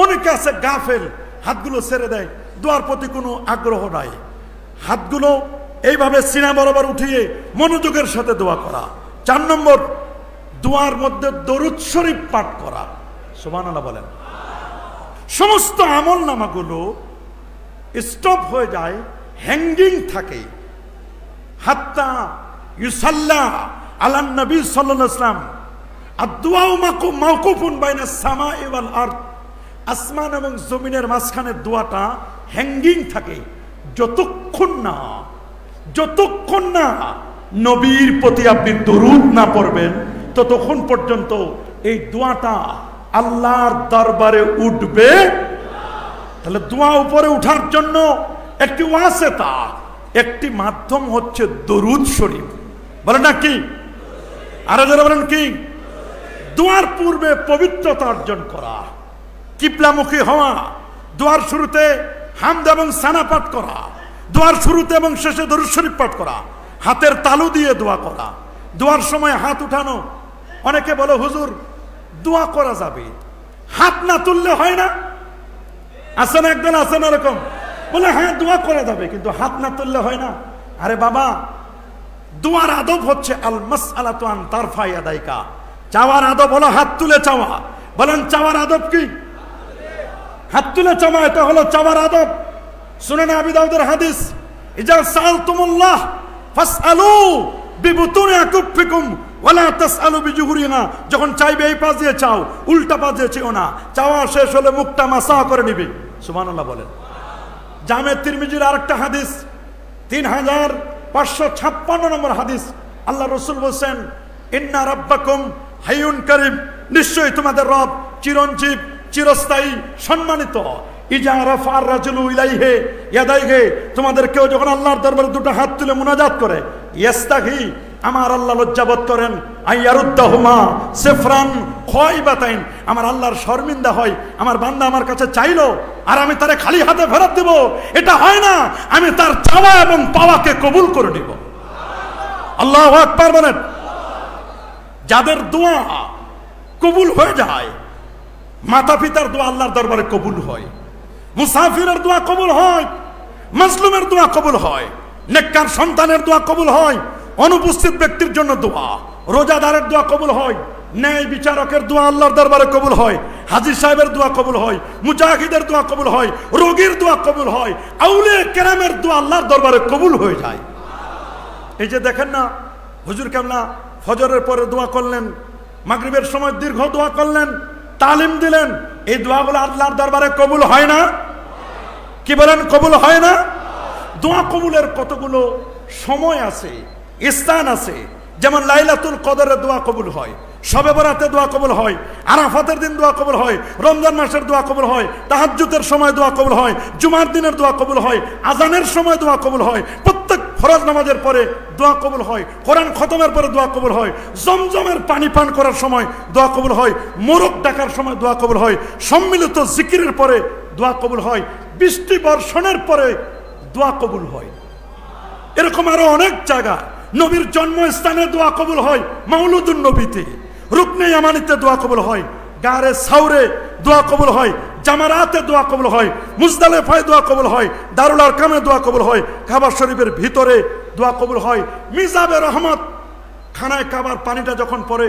Speaker 1: অনেকে আছে গাফেল, হাতগুলো ছেড়ে দেয়, দোয়ার প্রতি কোনো আগ্রহ নাই। হাতগুলো এইভাবে সিনা বরাবর উঠিয়ে মনোযোগের সাথে দোয়া করা। 4 নম্বর, দোয়ার মধ্যে দরুদ শরীফ পাঠ করা। সুবহানাল্লাহ বলেন। সমস্ত আমল নামাগুলো স্টপ হয়ে যায়, হ্যাঙ্গিং থাকে। হাত্তা ইউসাল্লা আলান নবী সাল্লাল্লাহু আলাইহি ওয়াসাল্লাম, আদ-দুআউ মাওকুফুন বাইনাস সামাই ওয়াল আরদ, আসমান এবং জমিনের মাঝখানে দোয়াটা হ্যাঙ্গিং থাকে। যতক্ষণ না নবীর প্রতি আপনি দরুদ না পড়বেন, ততক্ষণ পর্যন্ত এই দোয়াটা আল্লাহর দরবারে উঠবে। তাহলে দোয়া উপরে উঠার জন্য একটি ওয়াসিতা, একটি মাধ্যম হচ্ছে দরুদ শরীফ। বলেন না কি? আরো যারা বলেন কি? দোয়ার পূর্বে পবিত্রতা অর্জন করা, কিবলামুখী হওয়া, দোয়ার শুরুতে হামদ এবং সানা পাঠ করা, দোয়ার শুরুতে এবং শেষে দরুদ শরীফ পাঠ করা, হাতের তালু দিয়ে দোয়া করা, দোয়ার সময় হাত উঠানো। অনেকে বলে হুজুর দোয়া করা যাবে, হাত না তুললে হয় না? আছে না একদল, আছে না এরকম? বলে হ্যাঁ দোয়া করা যাবে, কিন্তু হাত না তুললে হয় না। আরে বাবা, দোয়ার আদব হচ্ছে আল মাসআলাতু আন তারফা ইয়াদাইকা, চাওয়ার আদব হলো হাত তুলে চাওয়া। বলেন চাওয়ার আদব কি? হাত তুলে চাওয়া, এটা হলো চাওয়ার আদব। সুনান আবি দাউদের হাদিস, ইজা সালতুমুল্লাহ ফাসআলু বিবুতুনি আকুফিকুম ওয়ালা তাসআলু বিজুহুরিহা। যখন চাইবে এই পাশ দিয়ে চাও, উল্টা পাশ দিয়ে চেও না। চাওয়া শেষ হলে মুখটা মাসা করে নিবে। সুবহানাল্লাহ বলেন। জামে তিরমিজির আরেকটা হাদিস, 3556 নম্বর হাদিস, আল্লাহ রসুল বলছেন, ইন্না রাব্বাকুম হাইয়ুন কারীম, নিশ্চয়ই তোমাদের রব চিরঞ্জীব, চিরস্থায়ী, সম্মানিত। ইজা রাফার রাজুলু ইলাইহি ইয়াদাইহি, তোমাদের কেউ যখন আল্লাহর দরবারে দুটো হাত তুলে মুনাজাত করে, ইয়াস্তাহি, আমার আল্লাহ লজ্জাবোধ করেন, আইয়ারুদ্দাহুমা সিফরান খায়বাতাইন, আমার আল্লাহর শর্মিন্দা হয়, আমার বান্দা আমার কাছে চাইলো আর আমি তারে খালি হাতে ফেরত দেব, এটা হয় না। আমি তার চাওয়া এবং পাওয়াকে কবুল করে নিব। আল্লাহু আকবার বলেন। যাদের দোয়া কবুল হয়ে যায়, মাতা পিতার দোয়া আল্লাহর দরবারে কবুল হয়, মুসাফিরের দোয়া কবুল হয়, মাজলুমের দোয়া কবুল হয়, নেককার সন্তানের দোয়া কবুল হয়, অনুপস্থিত ব্যক্তির জন্য দোয়া, রোজাদারের দোয়া কবুল হয়, ন্যায় বিচারকের দোয়া আল্লাহর দরবারে কবুল হয়, হাজী সাহেবের দোয়া কবুল হয়, মুজাহিদের দোয়া কবুল হয়, রোগীর দোয়া কবুল হয়, আউলিয়া কেরামের দোয়া আল্লাহর দরবারে কবুল হয়ে যায়। এই যে দেখেন না, হুজুর কেমলা ফজরের পরে দোয়া করলেন, মাগরিবের সময় দীর্ঘ দোয়া করলেন, তালিম দিলেন, এই দোয়াগুলো আল্লাহর দরবারে কবুল হয় না? কি বলেন, কবুল হয় না? দোয়া কবুলের কতগুলো সময় আছে, স্থান আছে। যেমন লাইলাতুল কদরের দোয়া কবুল হয়, শবে বরাতে দোয়া কবুল হয়, আরাফাতের দিন দোয়া কবুল হয়, রমজান মাসের দোয়া কবুল হয়, তাহাজ্জুদের সময় দোয়া কবুল হয়, জুমার দিনের দোয়া কবুল হয়, আজানের সময় দোয়া কবুল হয়, প্রত্যেক ফরজ নামাজের পরে দোয়া কবুল হয়, কোরআন খতমের পরে দোয়া কবুল হয়, জমজমের পানি পান করার সময় দোয়া কবুল হয়, মোরগ ডাকার সময় দোয়া কবুল হয়, সম্মিলিত জিকিরের পরে দোয়া কবুল হয়, বৃষ্টি বর্ষণের পরে দোয়া কবুল হয়। এরকম আরো অনেক জায়গা, নবীর জন্মস্থানে দোয়া কবুল হয়, মাউলুদুন নবীতে, রুকনে ইয়ামানিতে দোয়া কবুল হয়, গারে সাউরে দোয়া কবুল হয়, জামারাতে দোয়া কবুল হয়, মুজদালিফায় দোয়া কবুল হয়, দারুল আরকামে দোয়া কবুল হয়, কাবা শরীফের ভিতরে দোয়া কবুল হয়, মিজাবে রহমত খানায় কাবার পানিটা যখন পড়ে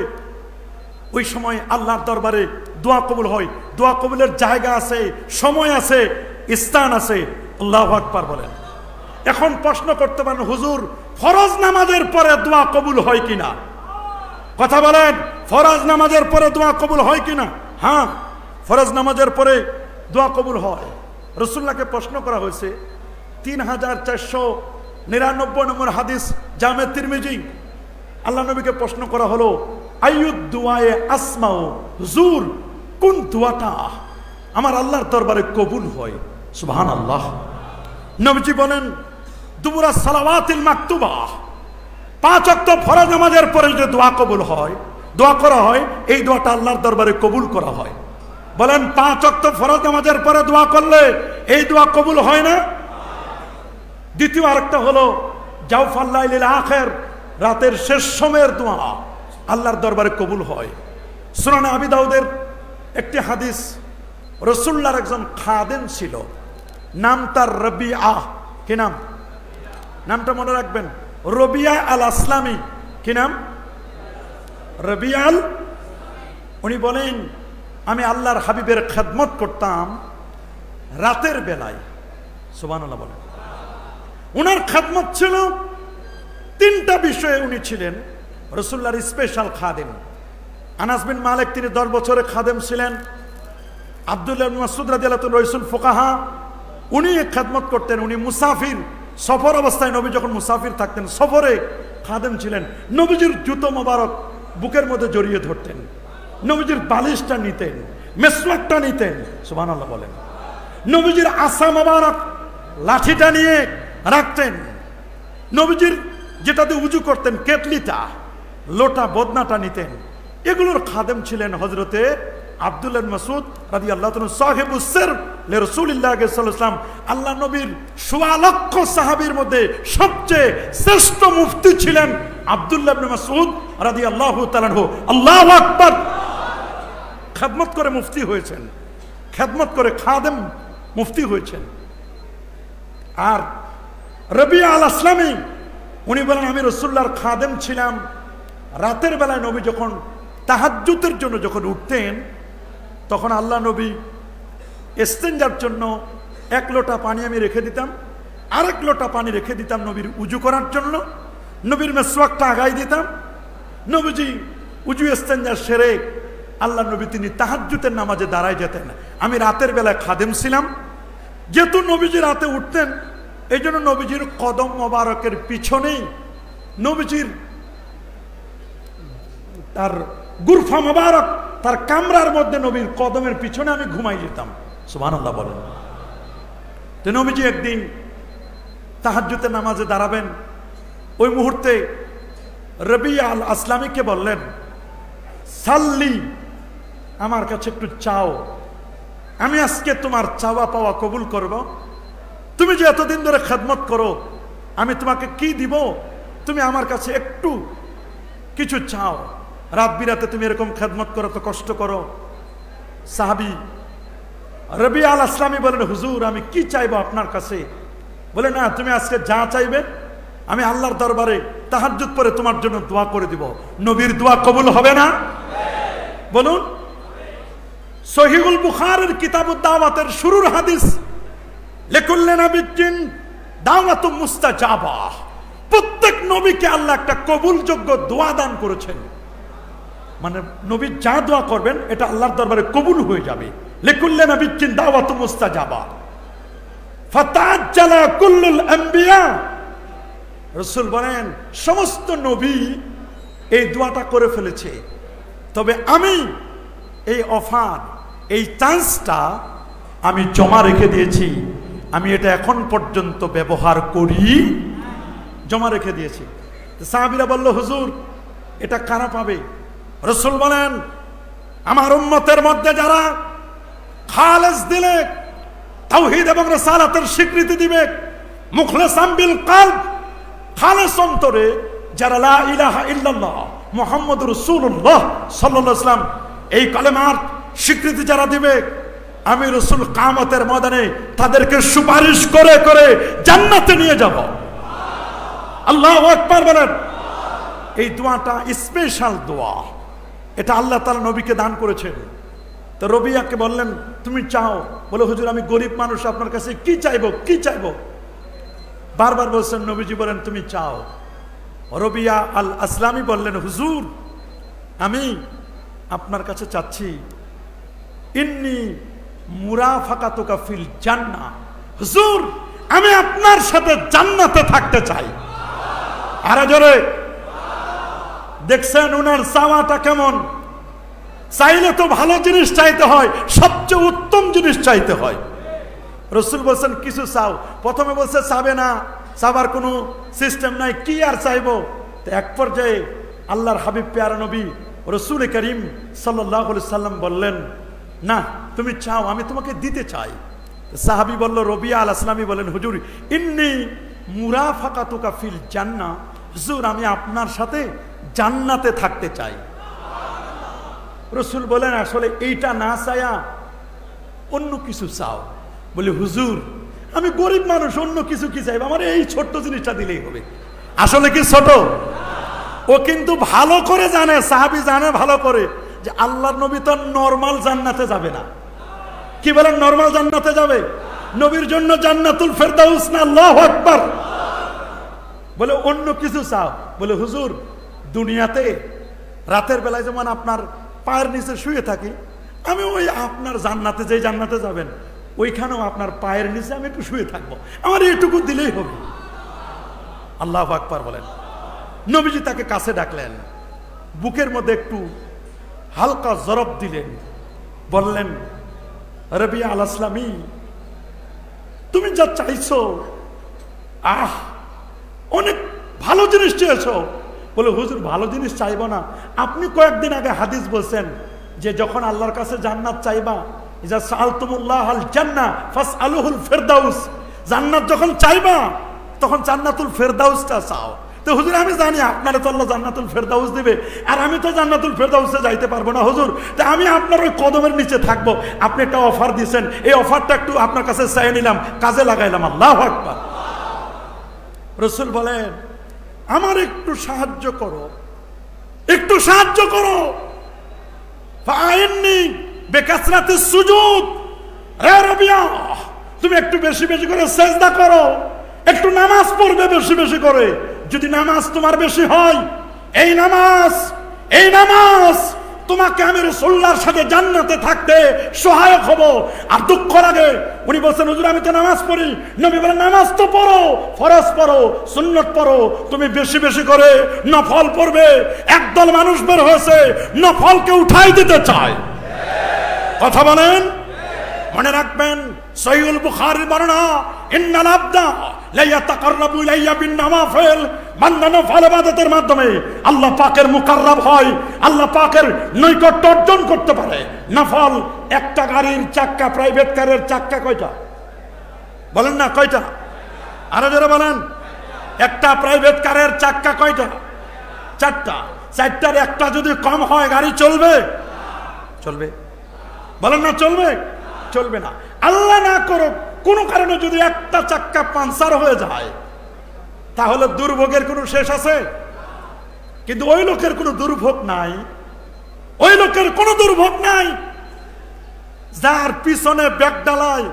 Speaker 1: ওই সময় আল্লাহর দরবারে দোয়া কবুল হয়। দোয়া কবুলের জায়গা আছে, সময় আছে, স্থান আছে। আল্লাহু আকবার বলেন। এখন প্রশ্ন করতে পারেন, হুজুর ফরজ নামাজের পরে দোয়া কবুল হয় কিনা? কথা বলেন, ফরজ নামাজের পরে দোয়া কবুল হয় কিনা? হ্যাঁ, ফরজ নামাজের পরে দোয়া কবুল হয়। রাসূলুল্লাহকে প্রশ্ন করা হয়েছে, 3499 নম্বর হাদিস, জামে তিরমিজি। আল্লাহ নবীকে প্রশ্ন করা হলো, আইয়ুদ দুআয়ে আসমাউ, হুজুর কোন দোয়াটা আমার আল্লাহর দরবারে কবুল হয়? সুবহানাল্লাহ। নবীজি বলেন, দুবুরা সালাওয়াতিল মাকতুবা, 5 ওয়াক্ত ফরজ নামাজের পরে যে দোয়া কবুল হয়, দোয়া করা হয়, এই দোয়াটা আল্লাহর দরবারে কবুল করা হয়। বলেন, 5 ওয়াক্ত ফরজ নামাজের পরে দোয়া করলে এই দোয়া কবুল হয় না? দ্বিতীয় আরেকটা হলো জাওফাল লাইলিল আখির, রাতের শেষ সময়ের দোয়া আল্লাহর দরবারে কবুল হয়। সুনানে আবি দাউদের একটি হাদিস, রাসূলুল্লাহর একজন খাদেম ছিল, নাম তার রবিআ। কি নাম? নামটা মনে রাখবেন, রবিআ আল আসলামি। কি নাম? রবিআ আল। উনি বলেন, আমি আল্লাহর হাবিবের খেদমত করতাম রাতের বেলায়। সুবহানাল্লাহ বলেন। উনার খেদমত ছিল 3টা বিষয়ে। উনি ছিলেন রাসূলুল্লাহর স্পেশাল খাদেম। আনাস বিন মালিক, তিনি 10 বছরের খাদেম ছিলেন। আব্দুল্লাহ ইবনে মাসউদ রাদিয়াল্লাহু আনহু রাইসুল ফুকাহা, উনি খেদমত করতেন। উনি মুসাফির, সফর অবস্থায়, নবী যখন মুসাফির থাকতেন, সফরে খাদেম ছিলেন। নবীজির জুতো মোবারক বুকের মধ্যে জড়িয়ে ধরতেন, নবীজির বালিশটা নিতেন, মেসওয়াকটা নিতেন। সুবহানাল্লাহ বলেন। নবীজির আসা মোবারক লাঠিটা নিয়ে রাখতেন। নবীজির যেটাতে উজু করতেন, কেটলিটা, লোটা, বদনাটা নিতেন। এগুলোর খাদেম ছিলেন হযরতে আব্দুল্লাহ ইবনে মাসউদ রাদিয়াল্লাহু তাআলা, সাহিবুস সির লিরাসূলিল্লাহ সাল্লাল্লাহু আলাইহি ওয়াসাল্লাম। আল্লাহ নবীর 1.25 লক্ষ সাহাবীর মধ্যে সবচেয়ে শ্রেষ্ঠ মুফতি ছিলেন আব্দুল্লাহ ইবনে মাসউদ রাদিয়াল্লাহু তাআলা আনহু। আল্লাহু আকবার। খেদমত করে মুফতি হয়েছেন, খেদমত করে খাদেম মুফতি হয়েছেন। আর রবিআ আল আসলামি, উনি বলেন, আমি রাসূলুল্লাহর খাদেম ছিলাম। রাতের বেলায় নবী যখন তাহাজ্জুদের জন্য যখন উঠতেন, তখন আল্লাহ নবী ইস্তেঞ্জার জন্য 1 লোটা পানি আমি রেখে দিতাম, আরেক লোটা পানি রেখে দিতাম নবীর উজু করার জন্য। নবীর মেসওয়াকটা আগাই দিতাম। নবীজি উজু ইস্তেঞ্জা সেরে আল্লাহ নবী তিনি তাহাজ্জুদের নামাজে দাঁড়ায় যেতেন। আমি রাতের বেলায় খাদেম ছিলাম। যেহেতু নবীজি রাতে উঠতেন, এই জন্য নবীজির কদম মোবারকের পিছনেই নবীজির তার গুরফা মোবারক, তার কামরার মধ্যে নবীর কদমের পিছনে আমি ঘুমাই যেতাম। সুবহানাল্লাহ বলেন। তো নবীজি একদিন তাহাজ্জুদের নামাজে দাঁড়াবেন, ওই মুহূর্তে রবিয়া আল আসলামীকে বললেন, সাল্লি, আমার কাছে একটু চাও, আমি আজকে তোমার চাওয়া পাওয়া কবুল করব। তুমি যে এতদিন ধরে খেদমত করো, আমি তোমাকে কি দিব, তুমি আমার কাছে একটু কিছু চাও। রাত বিরাতে তুমি এরকম খেদমত করো, তো কষ্ট করো। সাহাবী রবিয়া আল আসলামী বলেন, হুজুর আমি কি চাইবো আপনার কাছে? বলে, না, তুমি আজকে যা চাইবে আমি আল্লাহর দরবারে তাহাজ্জুদ পড়ে তোমার জন্য দোয়া করে দিব। নবীর দোয়া কবুল হবে না? বলুন। সহিহুল বুখারীর কিতাবুদ দাওয়াতের শুরুর হাদিস, লিকুল্লি নাবিয়্যিন দাওয়াতুম মুস্তাজাবা, প্রত্যেক নবীকে আল্লাহ একটা কবুলযোগ্য দোয়া দান করেছেন। মানে নবী যা দোয়া করবেন এটা আল্লাহর দরবারে কবুল হয়ে যাবে। লিকুল্লি নাবিয়্যিন দাওয়াতুম মুস্তাজাবা ফাতাজ্জালা কুল্লুল আম্বিয়া। রাসূল বলেন, সমস্ত নবী এই দোয়াটা করে ফেলেছে, তবে আমি এই অফার, এই চান্সটা আমি জমা রেখে দিয়েছি। আমি এটা এখন পর্যন্ত ব্যবহার করি, জমা রেখে দিয়েছি। সাহাবীরা বলল, হুজুর এটা কারা পাবে? রাসূল বলেন, আমার উম্মতের মধ্যে যারা খালেস দিলে তাওহীদ এবং রিসালাতের স্বীকৃতি দিবে, মুখলিসাম বিল কলব, খালেস অন্তরে যারা লা ইলাহা ইল্লাল্লাহ মুহাম্মাদুর রাসূলুল্লাহ সাল্লাল্লাহু আলাইহি ওয়াসাল্লাম এই কালেমার স্বীকৃতি যারা দিবে, আমি রাসূল কিয়ামতের ময়দানে তাদেরকে সুপারিশ করে করে জান্নাতে নিয়ে যাব। আল্লাহু আকবার বলেন। এই দোয়াটা স্পেশাল দোয়া, এটা আল্লাহ তাআলা নবীকে দান করেছেন। তো রবিয়াকে বললেন, তুমি চাও? বলে, হুজুর আমি গরিব মানুষ, আপনার কাছে কি চাইবো, কি চাইবো? বারবার বলছেন। নবীজি বলেন, তুমি চাও। রবিয়া আল আসলামী বললেন, হুজুর আমি আপনার কাছে চাচ্ছি, ইন্নী মুরাফাকাতুকা ফিল জান্নাহ, হুজুর আমি আপনার সাথে জান্নাতে থাকতে চাই। আরে জোরে। দেখছেন উনার চাওয়াটা কেমন? চাইলে তো ভালো জিনিস চাইতে হয়, সবচেয়ে উত্তম জিনিস চাইতে হয়। রাসূল বলছেন, কিছু চাও। প্রথমে বলছে চাবে না, চাবার কোনো সিস্টেম নাই, কি আর চাইবো? তো এক পর্যায়ে আল্লাহর হাবিব প্যারা নবী রাসূল করিম সাল্লাল্লাহু আলাইহি সাল্লাম বললেন, না তুমি চাও, আমি তোমাকে দিতে চাই। সাহাবী বলল, রবিয়া আল আসলামী বলেন, হুজুর ইন্নী মুরাফাকাতুকা ফিল জান্নাহ, হুজুর আমি আপনার সাথে জান্নাতে থাকতে চাই। রাসূল বলেন, আসলে এইটা না চায়া অন্য কিছু চাও। বলে, হুজুর আমি গরিব মানুষ, অন্য কিছু কি চাইব, আমার এই ছোট্ট জিনিসটা দিলেই হবে। আসলে কি ছোট? ও কিন্তু ভালো করে জানে, সাহাবী জানে ভালো করে যে আল্লাহর নবী তো নরমাল জান্নাতে যাবে না। কি বলেন? নরমাল জান্নাতে যাবে? নবীর জন্য জান্নাতুল ফেরদাউস না? আল্লাহু আকবার। বলে, অন্য কিছু চাও? বলে, হুজুর দুনিয়াতে রাতের বেলায় যেমন আপনার পায়ের নিচে শুয়ে থাকি, আমি ওই আপনার জান্নাতে, যে জান্নাতে যাবেন ওইখানেও আপনার পায়ের নিচে আমি একটু শুয়ে থাকবো, আমার এইটুকু দিলেই হবে। আল্লাহু আকবার বলেন। নবীজি তাকে কাছে ডাকলেন, বুকের মধ্যে একটু হালকা জরব দিলেন, বললেন, রবিয়া আল আসলামী তুমি যা চাইছো, অনেক ভালো জিনিস চেয়েছো। বলে, হুজুর ভালো জিনিস চাইবো না, আপনি কয়েকদিন আগে হাদিস বলছেন যে যখন আল্লাহর কাছে জান্নাত চাইবা, ইজা সাআলতুমুল্লাহ আল জান্নাহ ফাসআলুহুল ফিরদাউস, জান্নাত যখন চাইবা তখন জান্নাতুল ফেরদাউসটা চাও। তো হুজুর আমি জানি আপনারা তো আল্লাহ জান্নাতুল ফেরদাউস দিবে, আর আমি তো জান্নাতুল ফেরদাউসে যাইতে পারবো না হুজুর, তা আমি আপনার ওই কদমের নিচে থাকবো। আপনি একটা অফার দিয়েছেন, এই অফারটা একটু আপনার কাছে চাই নিলাম, কাজে লাগাইলাম। আল্লাহু আকবার। রাসূল বলেন, আমার একটু সাহায্য করো, একটু সাহায্য করো। ফাইন্নি বিকাসরাতিস সুজুদ, হে রবিয়া তুমি একটু বেশি বেশি করে সিজদা করো, একটু নামাজ পড়বে বেশি বেশি করে। যদি নামাজ তোমার বেশি হয়, এই নামাজ তোমাকে আমি রাসূলুল্লাহর সাথে জান্নাতে থাকতে সহায়ক হব। আর দুঃখ লাগে, উনি বলছেন হুজুর আমি তো নামাজ পড়ি। নবী বলেন নামাজ তো পড়ো, ফরজ পড়ো, সুন্নত পড়ো, তুমি বেশি বেশি করে নফল পড়বে। একদল মানুষ বের হয়েছে নফলকে উঠাই দিতে চায়। কথা বলেন, মনে রাখবেন সহিহুল বুখারীর বর্ণনা, ইন্নাল আবদা লা ইয়াতাকাররাবু ইলাইয়া বিন নওয়াফিল, বান্দা নফল ইবাদতের মাধ্যমে আল্লাহ পাকের মুকাররব হয়, আল্লাহ পাকের নৈকট্য অর্জন করতে পারে। নফল একটা গাড়ির চাক্কা, প্রাইভেট কারের চাক্কা কয়টা বলেন না, কয়টা? আরো যারা বলেন, একটা প্রাইভেট কারের চাক্কা কয়টা? চারটা। চারটার একটা যদি কম হয় গাড়ি চলবে? চলবে? বলেন না চলবে? চলবে না। আল্লাহ না করুক কোন কারণে যদি একটা চাক্কা পাঞ্চার হয়ে যায়, তাহলে দুর্ভোগের কোনো শেষ আছে? কিন্তু ওই লোকের কোনো দুর্ভোগ নাই, ওই লোকের কোনো দুর্ভোগ নাই যার পিছনে ব্যাগ ডালায়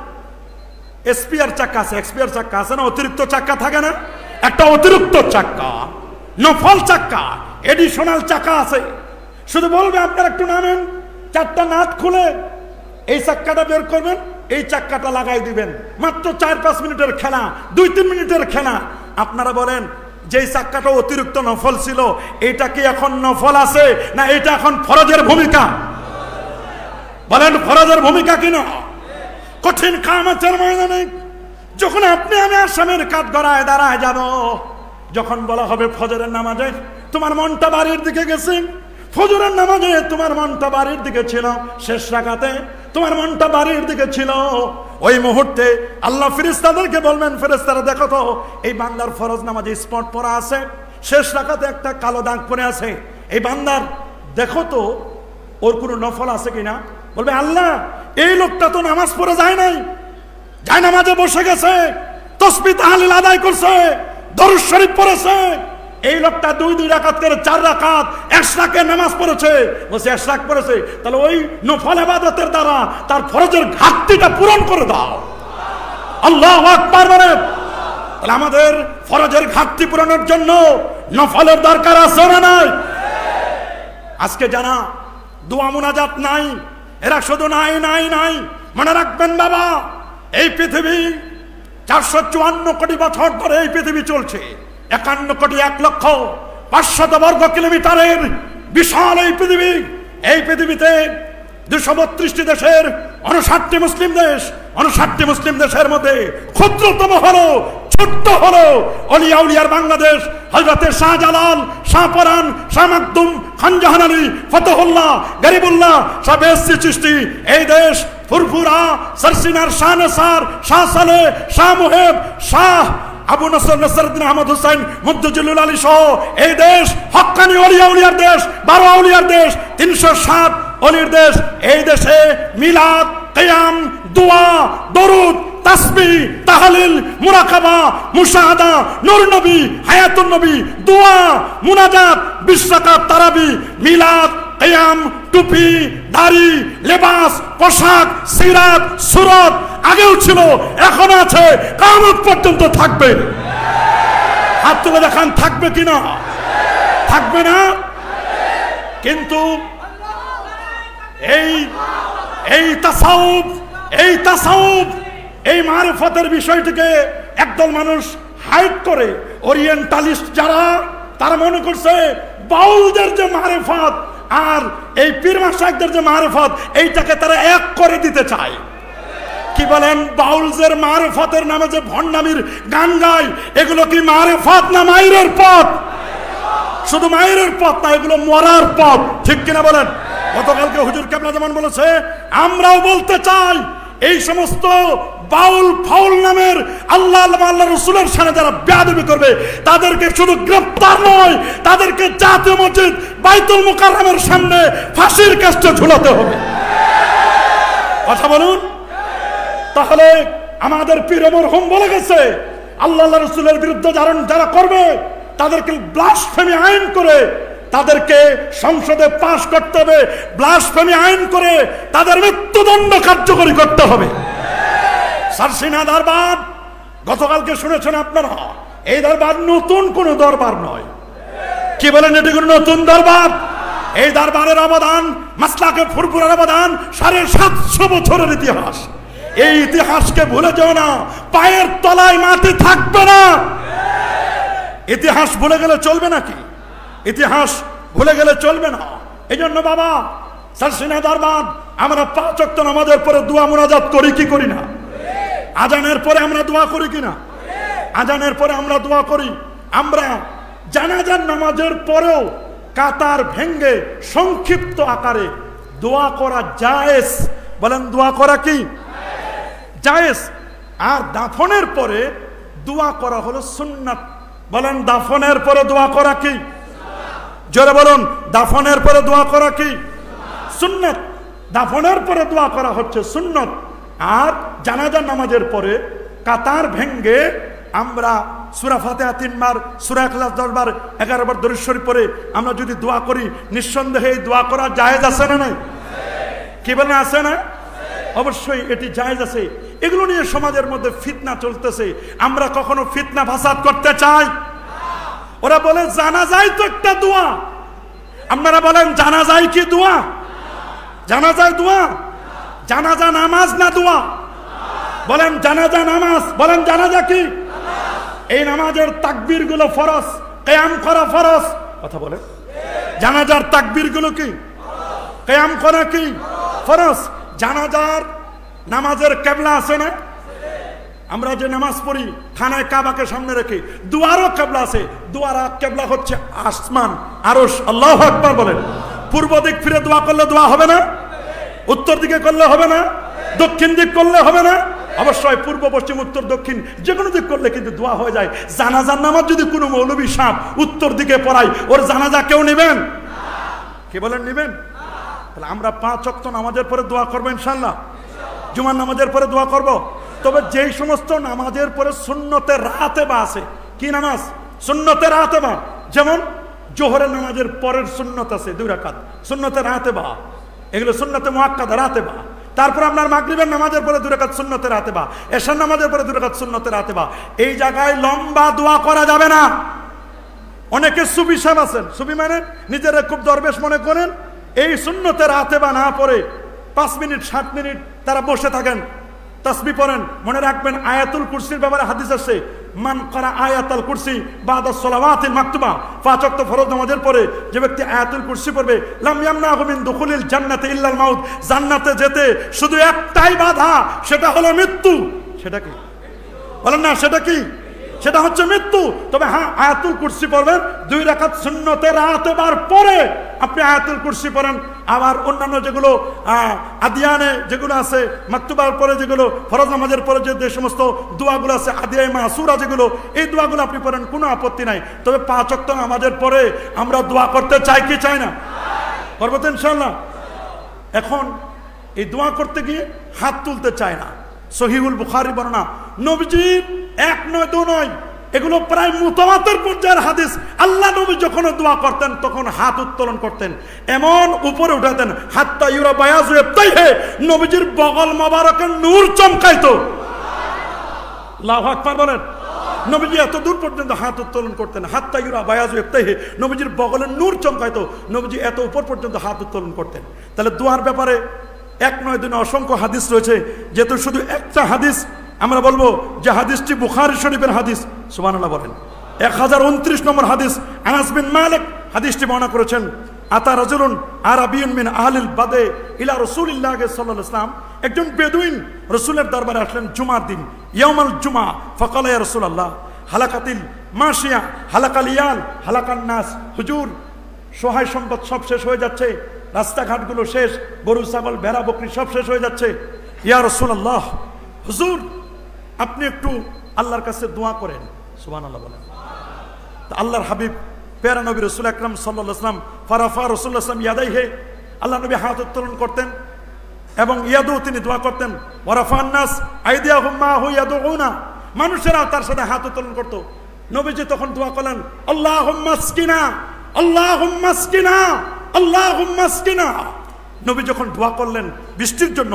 Speaker 1: স্পিয়ার চাক্কা আছে। এক্সপিয়ার চাক্কা আছে না, অতিরিক্ত চাক্কা থাকে না? একটা অতিরিক্ত চাক্কা, নফল চাক্কা, এডিশনাল চাকা আছে। শুধু বলবে আপনারা একটু নামেন, চারটা নাট খুলে এই চাক্কাটা বের করবেন, এই চাক্কাটা লাগাই দিবেন। মাত্র 4-5 মিনিটের খেলা, 2-3 মিনিটের খেলা। আপনারা বলেন যে চাক্কাটা অতিরিক্ত নফল ছিল, এটা কি এখন নফল আছে না এটা এখন ফরজের ভূমিকা? বলেন ফরজের ভূমিকা কিনা? কঠিন কিয়ামতের ময়দানে যখন আপনি আমি আসামের কাঠ গড়ায় দাঁড়ায় যাব, যখন বলা হবে ফজরের নামাজে তোমার মনটা বাড়ির দিকে গেছে, ফজরের নামাজে তোমার মনটা বাড়ির দিকে ছিল, শেষ রাকাতে তোমার মনটা বাড়ির দিকে ছিল, ওই মুহূর্তে আল্লাহ ফেরেশতাদেরকে বলবেন, ফেরেশতারা দেখো তো এই বান্দার ফরজ নামাজে স্পট পড়া আছে, শেষ রাকাতে একটা কালো দাগ পড়ে আছে, এই বান্দার দেখো তো ওর কোনো নফল আছে কিনা। বলবে আল্লাহ এই লোকটা তো নামাজ পড়ে যায় নাই, যায় নামাজে বসে গেছে, তাসবিহ তাহলিল আদায় করছে, দরুদ শরীফ পড়েছে, এই লোকটা 2 রাকাত করে 4 রাকাত ইশরাকের নামাজ পড়েছে। বলছে ইশরাক পড়েছে, তাহলে ওই নফল ইবাদতের দ্বারা তার ফরজের ঘাটতিটা পূরণ করে দাও। আল্লাহু আকবার বলেন। তাহলে আমাদের ফরজের ঘাটতি পূরণের জন্য নফলের দরকার আছে না নাই? আজকে যারা দোয়া মুনাজাত নাই, এরা শুধু নাই নাই নাই। মনে রাখবেন বাবা, এই পৃথিবী 454 কোটি বছর ধরে এই পৃথিবী চলছে। 51,01,05,000 বর্গ কিলোমিটারের বিশাল এই পৃথিবী। এই পৃথিবীতে 232টি দেশের 59টি মুসলিম দেশ, 59টি মুসলিম দেশের মধ্যে ক্ষুদ্রতম হলো, ছোট্ট হলো অলিয়া উলিয়ার বাংলাদেশ। হযরতে শাহজালাল, শাহপরান, শাহ মাকদুম, খান জাহান আলী, ফতহুল্লাহ, গরিবুল্লাহ, শাহ বেহসি চিশতি, এই দেশ ফুরফুরা, সরসিনার শাহ নসার, শাহ সালেহ, শাহ মুহেব, শাহ আবু নসর নসরুদ্দিন আহমদ হুসাইন, মুদ্দুজুল্লুল আলী সহ এই দেশ হক্কানি অলিয়া উলিয়ার দেশ, 12 আউলিয়ার দেশ, 307 অলির দেশ। এই দেশে মিলাদ, কিয়াম, দোয়া, দরুদ, তাসবিহ, তাহলিল, মুরাকাবা, মুশাহাদা, নূর নবী, হায়াতুন নবী, দোয়া, মুনাজাত, 20 রাকাত তারাবি, মিলাদ, কিয়াম, টুপি, দাড়ি, লেবাস, পোশাক, সিরাত, সুরত আগেও ছিল, এখন আছে, কিয়ামত পর্যন্ত থাকবে। হাত তুলে দেখান থাকবে কিনা? থাকবে না? কিন্তু এই তাসাউফ, এই মারিফতের বিষয়টিকে একদল মানুষ হাইড করে, ওরিয়েন্টালিস্ট যারা, তারা মনে করছে বাউলদের যে মারিফত আর এই পীর মাশায়েখদের যে মারিফত, এইটাকে তারা এক করে দিতে চায়। কি বলেন? বাউলদের মারিফতের নামে যে ভণ্ডামির গান গায়, এগুলো কি মারিফত না মাইরের পথ? শুধু মাইরের পথ না, এগুলো মরার পথ। ঠিক কিনা বলেন? গতকালকে হুজুর কেবলা যেমন বলেছে, আমরাও বলতে চাই এই সমস্ত বাউল ফাউল নামের আল্লাহ আল্লাহ রসুলের সামনে যারা বেয়াদবি করবে, তাদেরকে শুধু গ্রেফতার নয়, তাদেরকে জাতীয় মসজিদ বাইতুল মুকাররমের সামনে ফাঁসির কাস্টে ঝুলাতে হবে। কথা বলুন। তাহলে আমাদের পীর মরহুম বলে গেছে, আল্লাহ আল্লাহ রসুলের বিরুদ্ধে যারা করবে তাদেরকে ব্লাসফেমি আইন করে তাদেরকে সংসদে পাশ করতে হবে, ব্লাসফেমি আইন করে তাদের মৃত্যুদণ্ড কার্যকরী করতে হবে। সারসিনা দরবার গতকালকে শুনেছেন আপনারা, এই দরবার নতুন কোন দরবার নয়। কি বলেন? এটি কোন নতুন দরবার? এই দরবারের অবদান, মাসলাকে ফুরফুরার অবদান 750 বছরের ইতিহাস। এই ইতিহাসকে ভুলে যাও না, পায়ের তলায় মাটি থাকবে না। ইতিহাস ভুলে গেলে চলবে নাকি? ইতিহাস ভুলে গেলে চলবে না। এই জন্য বাবা সারসিনা দরবার, আমরা 5 ওয়াক্ত নামাজের পরে দোয়া মুনাজাত করি কি করি না? আজানের পরে আমরা দোয়া করি কিনা? আজানের পরে আমরা দোয়া করি। আমরা জানাজার নামাজের পরেও কাতার ভেঙ্গে সংক্ষিপ্ত আকারে দোয়া করা জায়েজ। বলেন দোয়া করা কি জায়েজ? আর দাফনের পরে দোয়া করা হলো সুন্নাত। বলেন দাফনের পরে দোয়া করা কি? জোরে বলুন, দাফনের পরে দোয়া করা কি? সুন্নাত। দাফনের পরে দোয়া করা হচ্ছে সুন্নাত। আর জানাজার নামাজের পরে কাতার ভেঙ্গে আমরা সূরা ফাতিহা 3 বার, সূরা ইখলাস 10 বার, 11 বার দরুদ শরীফ পড়ে আমরা যদি দোয়া করি, নিঃসন্দেহে এই দোয়া করা জায়েজ আছে না নাই? কি বলেন আছে না? অবশ্যই এটি জায়েজ আছে। এগুলো নিয়ে সমাজের মধ্যে ফিতনা চলতেছে। আমরা কখনো ফিতনা ফাসাদ করতে চাই? ওরা বলে জানাজায় তো একটা দোয়া। আপনারা বলেন জানাজায় কি দোয়া? জানাজায় দোয়া? জানাজা নামাজ না দোয়া? বলেন জানাজা নামাজ। বলেন জানাজা কি? এই নামাজের তাকবীর গুলো ফরজ, কিয়াম করা ফরজ। কথা বলে জানাজার তাকবীর গুলো কি? কিয়াম করা কি ফরজ? জানাজার নামাজের কিবলা আছে না? আমরা যে নামাজ পড়ি খানায় কাবাকে সামনে রেখে, দুয়ারও কিবলা আছে। দুয়ার কিবলা হচ্ছে আসমান, আরশ। আল্লাহু আকবার বলেন। পূর্ব দিক ফিরে দোয়া করলে দোয়া হবে না? উত্তর দিকে করলে হবে না? দক্ষিণ দিক করলে হবে না? অবশ্যই পূর্ব, পশ্চিম, উত্তর, দক্ষিণ যে কোনো দিক করলে কিন্তু দোয়া হয়ে যায়। জানাজার নামাজ যদি কোনো মৌলবী সাহেব উত্তর দিকে পড়ায়, ওর জানাজা কেউ নেবেন? কে বলেন নেবেন? তাহলে আমরা 5 ওয়াক্ত নামাজের পরে দোয়া করবো ইনশাআল্লাহ। জুমার নামাজের পরে দোয়া করব। তবে যেই সমস্ত নামাজের পরে সুন্নতে রাতেবা আছে। কি নামাজ? সুন্নতে রাতেবা। যেমন জোহরের নামাজের পরের সুন্নত আছে 2 রাকাত, সুন্নতে রাতেবা। এগুলো সুন্নতে মুআক্কাদা রাতেবা। তারপর আপনার মাগরিবের নামাজের পরে 2 রাকাত সুন্নতে রাতেবা, এশার নামাজের পরে 2 রাকাত সুন্নতে রাতেবা। এই জায়গায় লম্বা দোয়া করা যাবে না। অনেকে সুফি সাহেব আছেন, সুফি মানে নিজেরা খুব দরবেশ মনে করেন। এই সুন্নতে রাতেবা না পড়ে 5 মিনিট 7 মিনিট তারা বসে থাকেন, তাসবিহ পড়েন। মনে রাখবেন আয়াতুল কুরসির ব্যাপারে হাদিস আছে, মান করা আয়াতুল কুরসি বাদা সলাওয়াতিল মাকতুবা। 5 ওয়াক্ত ফরজ নামাজের পরে যে ব্যক্তি আয়াতুল কুরসি পড়বে, লাম ইয়ামনাহু মিন দুখুলিল জান্নাতি ইল্লাল মাউত। জান্নাতে যেতে শুধু একটাই বাধা, সেটা হলো মৃত্যু। সেটা কি বলেন না? সেটা কি? সেটা হচ্ছে মৃত্যু। তবে হ্যাঁ, আয়াতুল কুরসি পড়বেন 2 রাকাত সুন্নতে রাতেবার পরে আপনি আয়াতুল কুরসি পড়েন। আবার অন্যান্য যেগুলো আদিয়ানে যেগুলো আছে, মাকতুবার পরে যেগুলো, ফরজ নামাজের পরে যে সমস্ত দোয়াগুলো আছে, আদিয়ায় মাসুরা যেগুলো, এই দোয়াগুলো আপনি পড়েন, কোনো আপত্তি নাই। তবে 5 ওয়াক্ত নামাজের পরে আমরা দোয়া করতে চাই কি চাই না? করবো তো ইনশাআল্লাহ। এখন এই দোয়া করতে গিয়ে হাত তুলতে চায় না। সহিহুল বুখারী বর্ণনা, নবীজির 1 নয় 2 নয়, এগুলো প্রায় মুতাওয়াতির পর্যায়ের হাদিস। আল্লাহ নবী যখন দোয়া করতেন তখন হাত উত্তোলন করতেন, এমন উপরে উঠাতেন হাত্তা ইউরা বায়াজু ইবতাইহি, নবীজির বগল মোবারকের নূর চমকাইতো। আল্লাহু আকবার বলেন। নবীজি এত দূর পর্যন্ত হাত উত্তোলন করতেন, হাত্তা ইউরা বায়াজু ইবতাইহি, নবীজির বগলের নূর চমকাইতো। নবীজি এত উপর পর্যন্ত হাত উত্তোলন করতেন। তাহলে দোয়ার ব্যাপারে 1 নয় 2 নয় অসংখ্য হাদিস রয়েছে। যেহেতু শুধু একটা হাদিস আমরা বলবো যে হাদিসটি বুখারী শরীফের হাদিস। সুবহানাল্লাহ বলেন। 1029 নম্বর হাদিস, আনাস বিন মালিক হাদিসটি বর্ণনা করেছেন। আতা রাজুলুন আরাবিয়ুন মিন আহলিল বাদে ইলা রাসূলিল্লাহ সাল্লাল্লাহু আলাইহি ওয়াসাল্লাম। একজন বেদুইন রাসূলের দরবারে আসলেন জুমার দিন। ইয়াউমাল জুমা ফাকালা ইয়া রাসূলুল্লাহ হালাকাতিল মাশিয়া হালাকাল ইয়াল হালাকান নাস। হুজুর, সহায় সম্পদ সব শেষ হয়ে যাচ্ছে, রাস্তাঘাটগুলো শেষ, গরু ছাগল ভেড়া বকরি সব শেষ হয়ে যাচ্ছে। ইয়া রাসূলুল্লাহ, হুজুর আপনি একটু আল্লাহর কাছে দোয়া করেন। সুবহানাল্লাহ বলেন। তো আল্লাহর হাবিব প্যারা নবী রাসূল আকরাম সাল্লাল্লাহু আলাইহি ওয়াসাল্লাম ফারাফা রাসূলুল্লাহ সাল্লাল্লাহু ইয়াদাইহি, আল্লাহ নবী হাত উত্তোলন করতেন এবং ইয়াদু তিনি দোয়া করতেন। ওয়ারাফান নাস আইদিয়াহুম মাহু ইয়াদউনা, মানুষেরা তার সাথে হাত উত্তোলন করত। নবীজি তখন দোয়া করলেন আল্লাহুম্মা আসকিনা, আল্লাহুম্মা আসকিনা, আল্লাহুম্মা আসকিনা। নবী যখন দোয়া করলেন বৃষ্টির জন্য,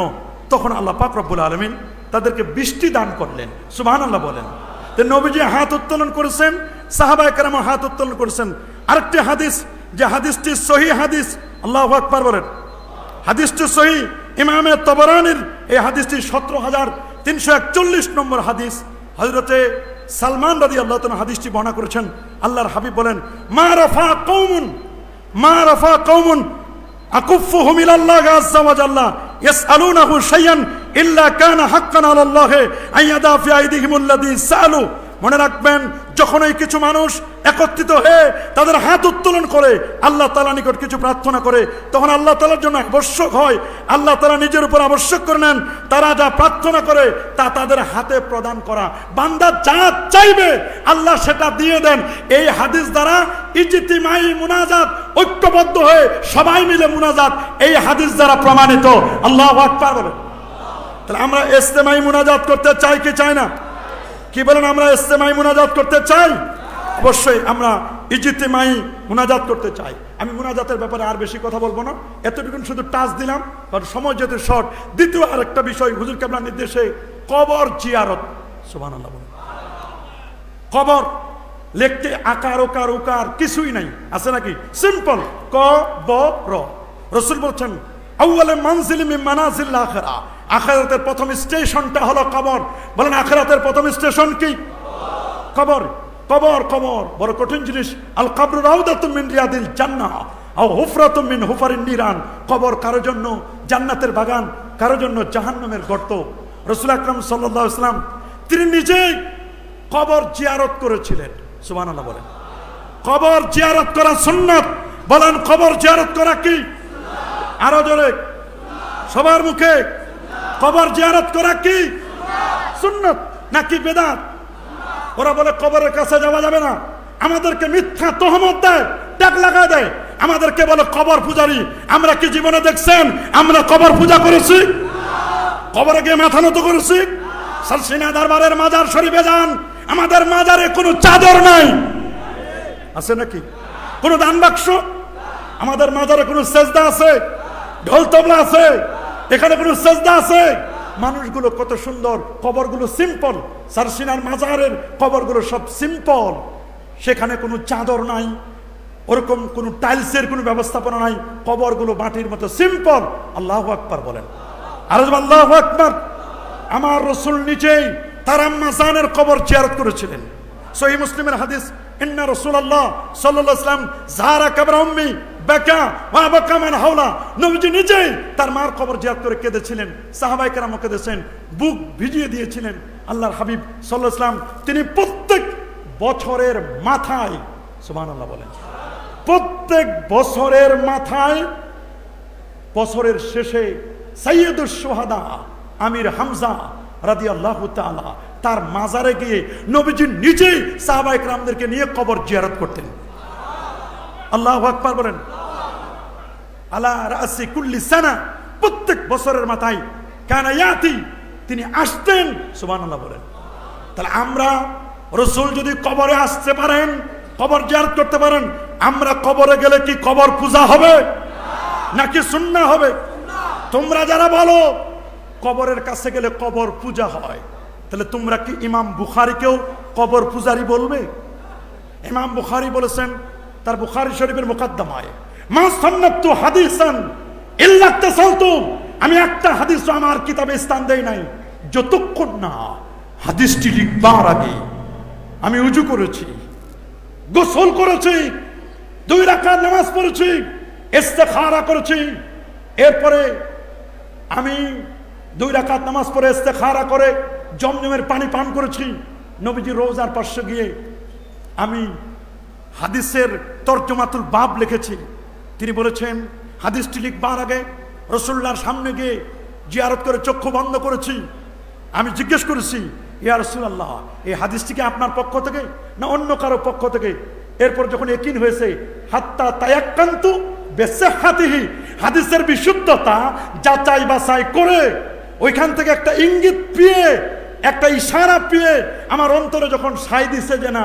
Speaker 1: তখন আল্লাহ পাক রব্বুল আলামিন তাদেরকে বৃষ্টি দান করলেন। সুবহানাল্লাহ বলেন। তো নবীজি হাত উত্তোলন করেছেন, সাহাবায়ে কেরাম হাত উত্তোলন করেছেন। আরেকটি হাদিস, যে হাদিসটি সহিহ হাদিস, আল্লাহু আকবার বলেন। হাদিসটি সহিহ, ইমামে তাবরানির এই হাদিসটি 17341 নম্বর হাদিস। হযরতে সালমান রাদিয়াল্লাহু তাআলা হাদিসটি বর্ণনা করেছেন। আল্লাহর হাবিব বলেন, মা রাফা কওমুন আকুফুহুম ইলাল্লাহি আযজা ওয়া জাল্লা ইয়াসআলুনাহু শাইআন ইল্লা কানা হাক্কান আলাল্লাহি আইয়াদা ফি আইদিহিমুল্লাযী সাআলু। মনে রাখবেন, যখন এই কিছু মানুষ একত্রিত হয়ে তাদের হাত উত্তোলন করে আল্লাহ তাআলার নিকট কিছু প্রার্থনা করে, তখন আল্লাহ তাআলার জন্য আবশ্যক হয়, আল্লাহ তাআলা নিজের উপর আবশ্যক করে নেন তারা যা প্রার্থনা করে তা তাদের হাতে প্রদান করা। বান্দা যা চাইবে আল্লাহ সেটা দিয়ে দেন। এই হাদিস দ্বারা ইজতিমাই মুনাজাত, ঐক্যবদ্ধ হয়ে সবাই মিলে মুনাজাত, এই হাদিস দ্বারা প্রমাণিত। আল্লাহু আকবার বলেন। তাহলে আমরা ইজতিমাই মুনাজাত করতে চাই কি চাই না? কি বলেন? আমরা ইজতিমাই মুনাজাত করতে চাই। অবশ্যই আমরা ইজতিমাই মুনাজাত করতে চাই। আমি মুনাজাতের ব্যাপারে আর বেশি কথা বলবো না, এতটুকু শুধু টাচ দিলাম কারণ সময় যেতে শর্ট। দ্বিতীয় আরেকটা বিষয়, হুজুর কেবলার নির্দেশে কবর জিয়ারত। সুবহানাল্লাহ বলেন। কবর লিখতে আকার ওকার উকার কিছুই নাই, আছে নাকি? সিম্পল ক ব র। রাসূল বলছেন, আউয়ালে মানজিল মিন মানাজিল আখিরা, আখিরাতের প্রথম স্টেশনটা হলো কবর। বলেন, আখিরাতের প্রথম স্টেশন কি? কবর। কবর কবর বড় কঠিন জিনিস। আল কবরু রাউদাতুম মিন রিয়াদিল জান্নাহ আও হুফরাতুম মিন হুফারিন নিরান। কবর কারো জন্য জান্নাতের বাগান, কারো জন্য জাহান্নামের গর্ত। রাসূল আকরাম সাল্লাল্লাহু আলাইহি ওয়াসাল্লাম তিনি নিজেই কবর জিয়ারত করেছিলেন। সুবহানাল্লাহ বলেন। কবর জিয়ারত করা সুন্নাত। বলেন, কবর জিয়ারত করা কি? আরো জোরে সবার মুখে, কবর জিয়ারত করা কি? সুন্নাত নাকি বেদাত? ওরা বলে কবরের কাছে যাওয়া যাবে না, আমাদেরকে মিথ্যা তহমত দেয়, ট্যাগ লাগায় দেয়, আমাদেরকে বলে কবর পূজারী। আমরা কি জীবনে দেখছেন আমরা কবর পূজা করেছি? কবরে গিয়ে মাথা নত করেছি? সালসিনা দরবারের মাজার শরীফে যান, আমাদের মাজারে কোনো চাদর নাই, আছে নাকি? কোনো দান বাক্স? আমাদের মাজারে কোনো সেজদা আছে? ঢোল তবলা আছে? এখানে কোনো সেজদা আছে? মানুষগুলো কত সুন্দর, কবরগুলো সিম্পল। সারসিনার মাজারের কবরগুলো সব সিম্পল, সেখানে কোনো চাদর নাই, ওরকম কোনো টাইলসের কোনো ব্যবস্থাপনা নাই, কবরগুলো মাটির মতো সিম্পল। আল্লাহু আকবার বলেন। আর আল্লাহু আকবার। আমার রাসূল নিজেই তার আম্মা জানের কবর জিয়ারত করেছিলেন। সহিহ মুসলিমের হাদিস, ইন্না রাসূলুল্লাহ সাল্লাল্লাহু আলাইহি ওয়াসাল্লাম যারা কবর উম্মি বাকা ওয়া বাকা মান হাওলা। নবীজি নিজেই তার মার কবর জিয়ারত করে কেঁদেছিলেন, সাহাবায়ে কেরামও কেঁদেছেন, বুক ভিজিয়ে দিয়েছিলেন। আল্লাহর হাবিব সাল্লাল্লাহু আলাইহি ওয়াসাল্লাম তিনি প্রত্যেক বছরের মাথায়, সুবহানাল্লাহ বলেন, প্রত্যেক বছরের মাথায়, বছরের শেষে সাইয়্যিদুশ শুহাদা আমির হামজা রাদিয়াল্লাহু তাআলা তার মাজারে গিয়ে নবীজি নিজেই সাহাবায়ে কেরামদেরকে নিয়ে কবর জিয়ারত করতেন। আল্লাহু আকবার বলেন। আলা রাসি কুল্লি সানা, প্রত্যেক বছরের মাথায় কানা ইয়াতি, তিনি আসতেন। সুবহানাল্লাহ বলেন। তাহলে আমরা, রাসূল যদি কবরে আসতে পারেন, কবর জিয়ারত করতে পারেন, আমরা কবরে গেলে কি কবর পূজা হবে নাকি সুন্নাহ হবে? তোমরা যারা বলো কবরের কাছে গেলে কবর পূজা হয়, তাহলে তোমরা কি ইমাম বুখারীকেও কবর পূজারী বলবে? ইমাম বুখারী বলেছেন তার বুখারী শরীফের মুকদ্দমায়, মা সান্নাতু হাদিসান ইল্লা তাসালতু, আমি একটা হাদিস আমার কিতাবে স্থান দেই নাই যতক্ষণ না হাদিসটি লিখবার আগে আমি উযু করেছি, গোসল করেছি, 2 রাকাত নামাজ পড়েছি, ইস্তেখারা করেছি, এরপরে আমি 2 রাকাত নামাজ পড়ে ইস্তেখারা করে জমজমের পানি পান করেছি। নবীজি রওজার পাশে গিয়ে আমি হাদিসের তরজমাতুল বাব লিখেছি। তিনি বলেছেন হাদিসটি লিখবার আগে রাসূলুল্লাহর সামনে গিয়ে জিয়ারত করে চক্ষু বন্ধ করেছি। আমি জিজ্ঞেস করেছি, ইয়া রাসূলুল্লাহ, এই হাদিসটি কি আপনার পক্ষ থেকে না অন্য কারো পক্ষ থেকে? এরপর যখন ইয়াকিন হয়েছে, হাত্তা তায়াক্কানতু বিসিহ্হাতিহি, হাদিসের বিশুদ্ধতা যাচাই বাছাই করে ওইখান থেকে একটা ইঙ্গিত পেয়ে, একটা ইশারা পেয়ে আমার অন্তরে যখন সায় দিছে যে না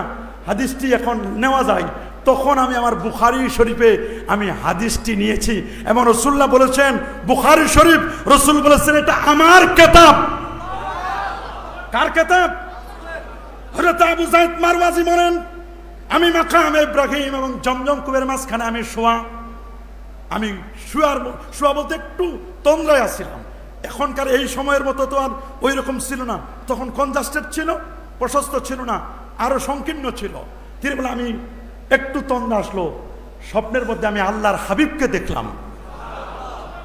Speaker 1: হাদিসটি এখন নেওয়া যায়, তখন আমি আমার বুখারী শরীফে আমি হাদিসটি নিয়েছি। এবং রাসূলুল্লাহ বলেছেন, বুখারী শরীফ, রাসূল বলেছেন এটা আমার কিতাব। কার কিতাব? হযরত আবু যায়েদ মারওয়াজি বলেন, আমি মাকাম ইব্রাহিম এবং জমজম কূপের মাঝখানে আমি শোয়া, আমি শুয়া বলতে একটু তন্দ্রায় আসছিলাম। এখনকার এই সময়ের মতো তো আর ওই রকম ছিল না, তখন কনজাস্টেড ছিল, প্রশস্ত ছিল না, আরো সংকীর্ণ ছিল। তিনি বলে আমি একটু তন্দ্রা আসলো, স্বপ্নের মধ্যে আমি আল্লাহর হাবিবকে দেখলাম।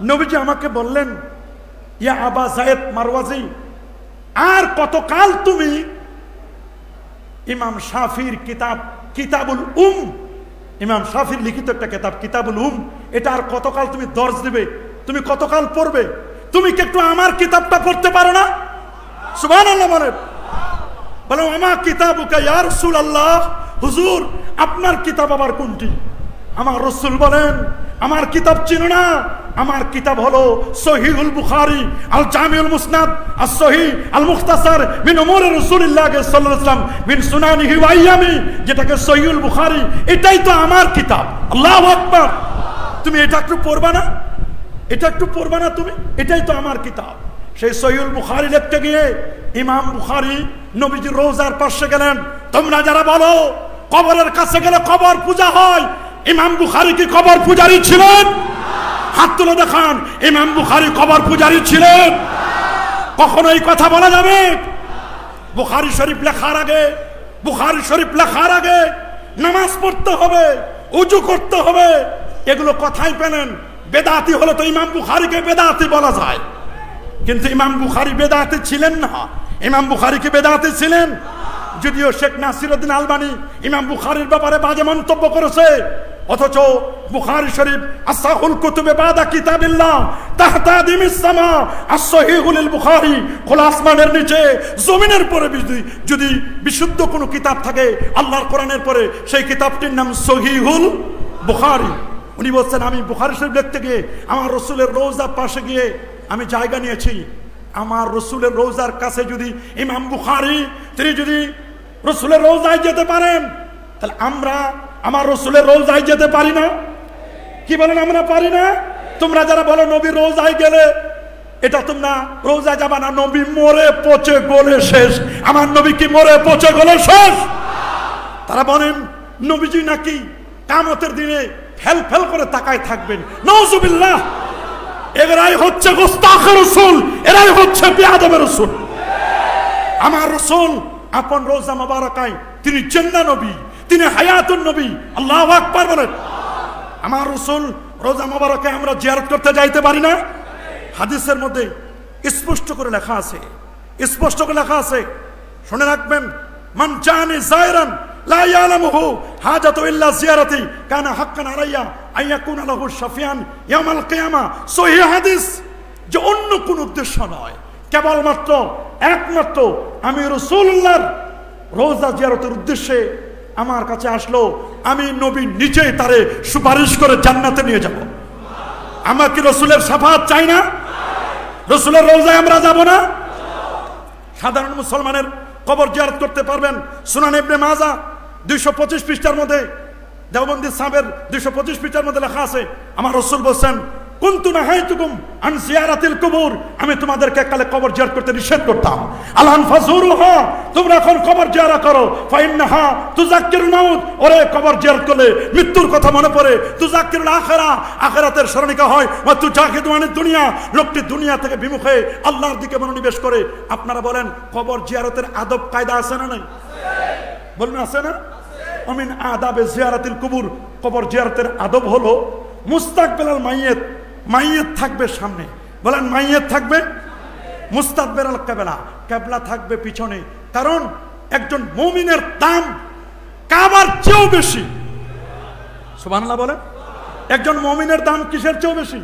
Speaker 1: নবীজি আমাকে বললেন, ইয়া আবা যায়েদ মারওয়াজি, আর কতকাল তুমি ইমাম শাফির কিতাব কিতাবুল ইমাম শাফির লিখিত একটা কিতাব কিতাবুল এটা আর কতকাল তুমি দর্জ দিবে, তুমি কতকাল পড়বে? তুমি কি একটু আমার কিতাবটা পড়তে পারো না? সুবহানাল্লাহ বলে আমার কিতাবুকা ইয়া রাসূলুল্লাহ, হুজুর আপনার কিতাব আবার কোনটি? আমার রাসূল বলেন, আমার কিতাব চিনো না? আমার কিতাব হলো সহিহুল বুখারী, আল জামিউল মুসনাদ, আস সহিহ আল মুখতাসার মিন উমুরি রাসূলিল্লাহ সাল্লাল্লাহু আলাইহি ওয়াসাল্লাম মিন সুনানিহি ওয়া আইয়ামি, যেটাকে সহিহুল বুখারী, এটাই তো আমার কিতাব। আল্লাহু আকবার। তুমি এটা একটু পড়বা না? এটা একটু পড়বা না তুমি? এটাই তো আমার কিতাব। সেই সহিহুল বুখারী লিখতে গিয়ে ইমাম বুখারী নবীজির রওজার পাশে গেলেন। তোমরা যারা বলো কবরের কাছে গেলে কবর পূজা হয়, ইমাম বুখারী কি কবর পূজারী ছিলেন? হাত তুলে দেখান, ইমাম বুখারী কবর পূজারী ছিলেন? কখনো এই কথা বলা যাবে? বুখারী শরীফ লেখার আগে নামাজ পড়তে হবে, ওযু করতে হবে, এগুলো কথাই পেলেন। বেদাতি হলো তো ইমাম বুখারীকে বেদাতি বলা যায়, কিন্তু ইমাম বুখারী বেদাতি ছিলেন না। ইমাম বুখারী কি বেদাতি ছিলেন? যদিও শেখ নাসিরউদ্দিন আলবানী ইমাম বুখারীর ব্যাপারে বাজে মন্তব্য করেছে, অথচ বুখারী শরীফ আসাহুল কুতুবে বাদা কিতাবিল্লাহ তাহতা দিমিস সামা as-সহিহুল বুখারী, খোলা আসমানের নিচে জমিনের পরে যদি বিশুদ্ধ কোনো কিতাব থাকে আল্লাহর কোরআনের পরে, সেই কিতাবটির নাম সহিহুল বুখারী। উনি বলছেন, আমি বুখারী শরীফ লিখতে গিয়ে আমার রাসূলের রওজার পাশে গিয়ে আমি জায়গা নিয়েছি। আমার রাসূলের রওজার কাছে যদি ইমাম বুখারী তিনি যদি রাসূলের রওজায় যেতে পারেন, তাহলে আমরা আমার রাসূলের রওজায় যেতে পারি না? কি বলেন, আমরা পারি না? তোমরা যারা বলো নবীর রওজায় গেলে, এটা তোমরা রওজায় যাবা না, নবী মরে পচে গলে শেষ। আমার নবী কি মরে পচে গলে শেষ? তারা বলেন নবীজি নাকি কিয়ামতের দিনে ফেল ফেল করে তাকায় থাকবেন। নাউজুবিল্লাহ। এরাই হচ্ছে গোস্তাখ রাসূল, এরাই হচ্ছে বেয়াদব রাসূল। আমার রাসূল আপন রওজা মুবারাকায় তিনি জিন্দা নবী, তিনি হায়াতুন নবী। আল্লাহু আকবার বলেন। আমার রাসূল রওজা মুবারাকায় আমরা জিয়ারত করতে যাইতে পারি না? হাদিসের মধ্যে স্পষ্ট করে লেখা আছে, শুনে রাখবেন, মান জানি যায়রান লা ইয়ালামুহু হাজাতু ইল্লা জিয়ারাতি কানা হাক্কান আলাইয়া আইয়াকুনা লাহু শাফিয়ান ইয়াউমাল কিয়ামা। সহিহ হাদিস, যে অন্য কোন উদ্দেশ্য নয়, কেবলমাত্র একমাত্র আমি রাসূলুল্লাহর রওজা জিয়ারতের উদ্দেশ্যে আমার কাছে আসলো, আমি নবী নিজেই তারে সুপারিশ করে জান্নাতে নিয়ে যাব। আমরা কি রাসূলের শাফাআত চাই না? রাসূলের রওজায় আমরা যাব না? সাধারণ মুসলমানের কবর জিয়ারত করতে পারবেন। সুনান ইবনে মাজাহ 225 পৃষ্ঠার মধ্যে, দেওবন্দি সাহেবের 225 পৃষ্ঠার মধ্যে লেখা আছে, আমার রাসূল বলেন, কুনতু নাহাইতুকুম আন জিয়ারাতিল কুবুর, আমি তোমাদেরকে এককালে কবর জিয়ারত করতে নিষেধ করতাম। আলান ফাজুরুহা, তোমরা এখন কবর জিয়ারত করো। ফাইন্নাহা তুযাক্কিরুল মাউত, ওরে কবর জিয়ারত করলে মৃত্যুর কথা মনে পড়ে। তুযাক্কিরুল আখিরা, আখিরাতের স্মরণিকা হয়। ওয়া তুজাহিদু আনিদ দুনিয়া, লোকটি দুনিয়া থেকে বিমুখ হয়ে আল্লাহর দিকে মনোনিবেশ করে। আপনারা বলেন কবর জিয়ারতের আদব কায়দা আছে না নাই? বলুন আছে না? আমিন আদাবে জিয়ারাতিল কুবুর, কবর জিয়ারতের আদব হলো মুস্তাকবিলাল মাইয়িত, মাইয়িত থাকবে সামনে। বলেন মাইয়িত থাকবে, মুস্তাকবিলাল কিবলা, কিবলা থাকবে পিছনে। কারণ একজন মুমিনের দাম কাবার চেয়েও বেশি। সুবহানাল্লাহ বলেন। একজন মুমিনের দাম কিসের চেয়েও বেশি?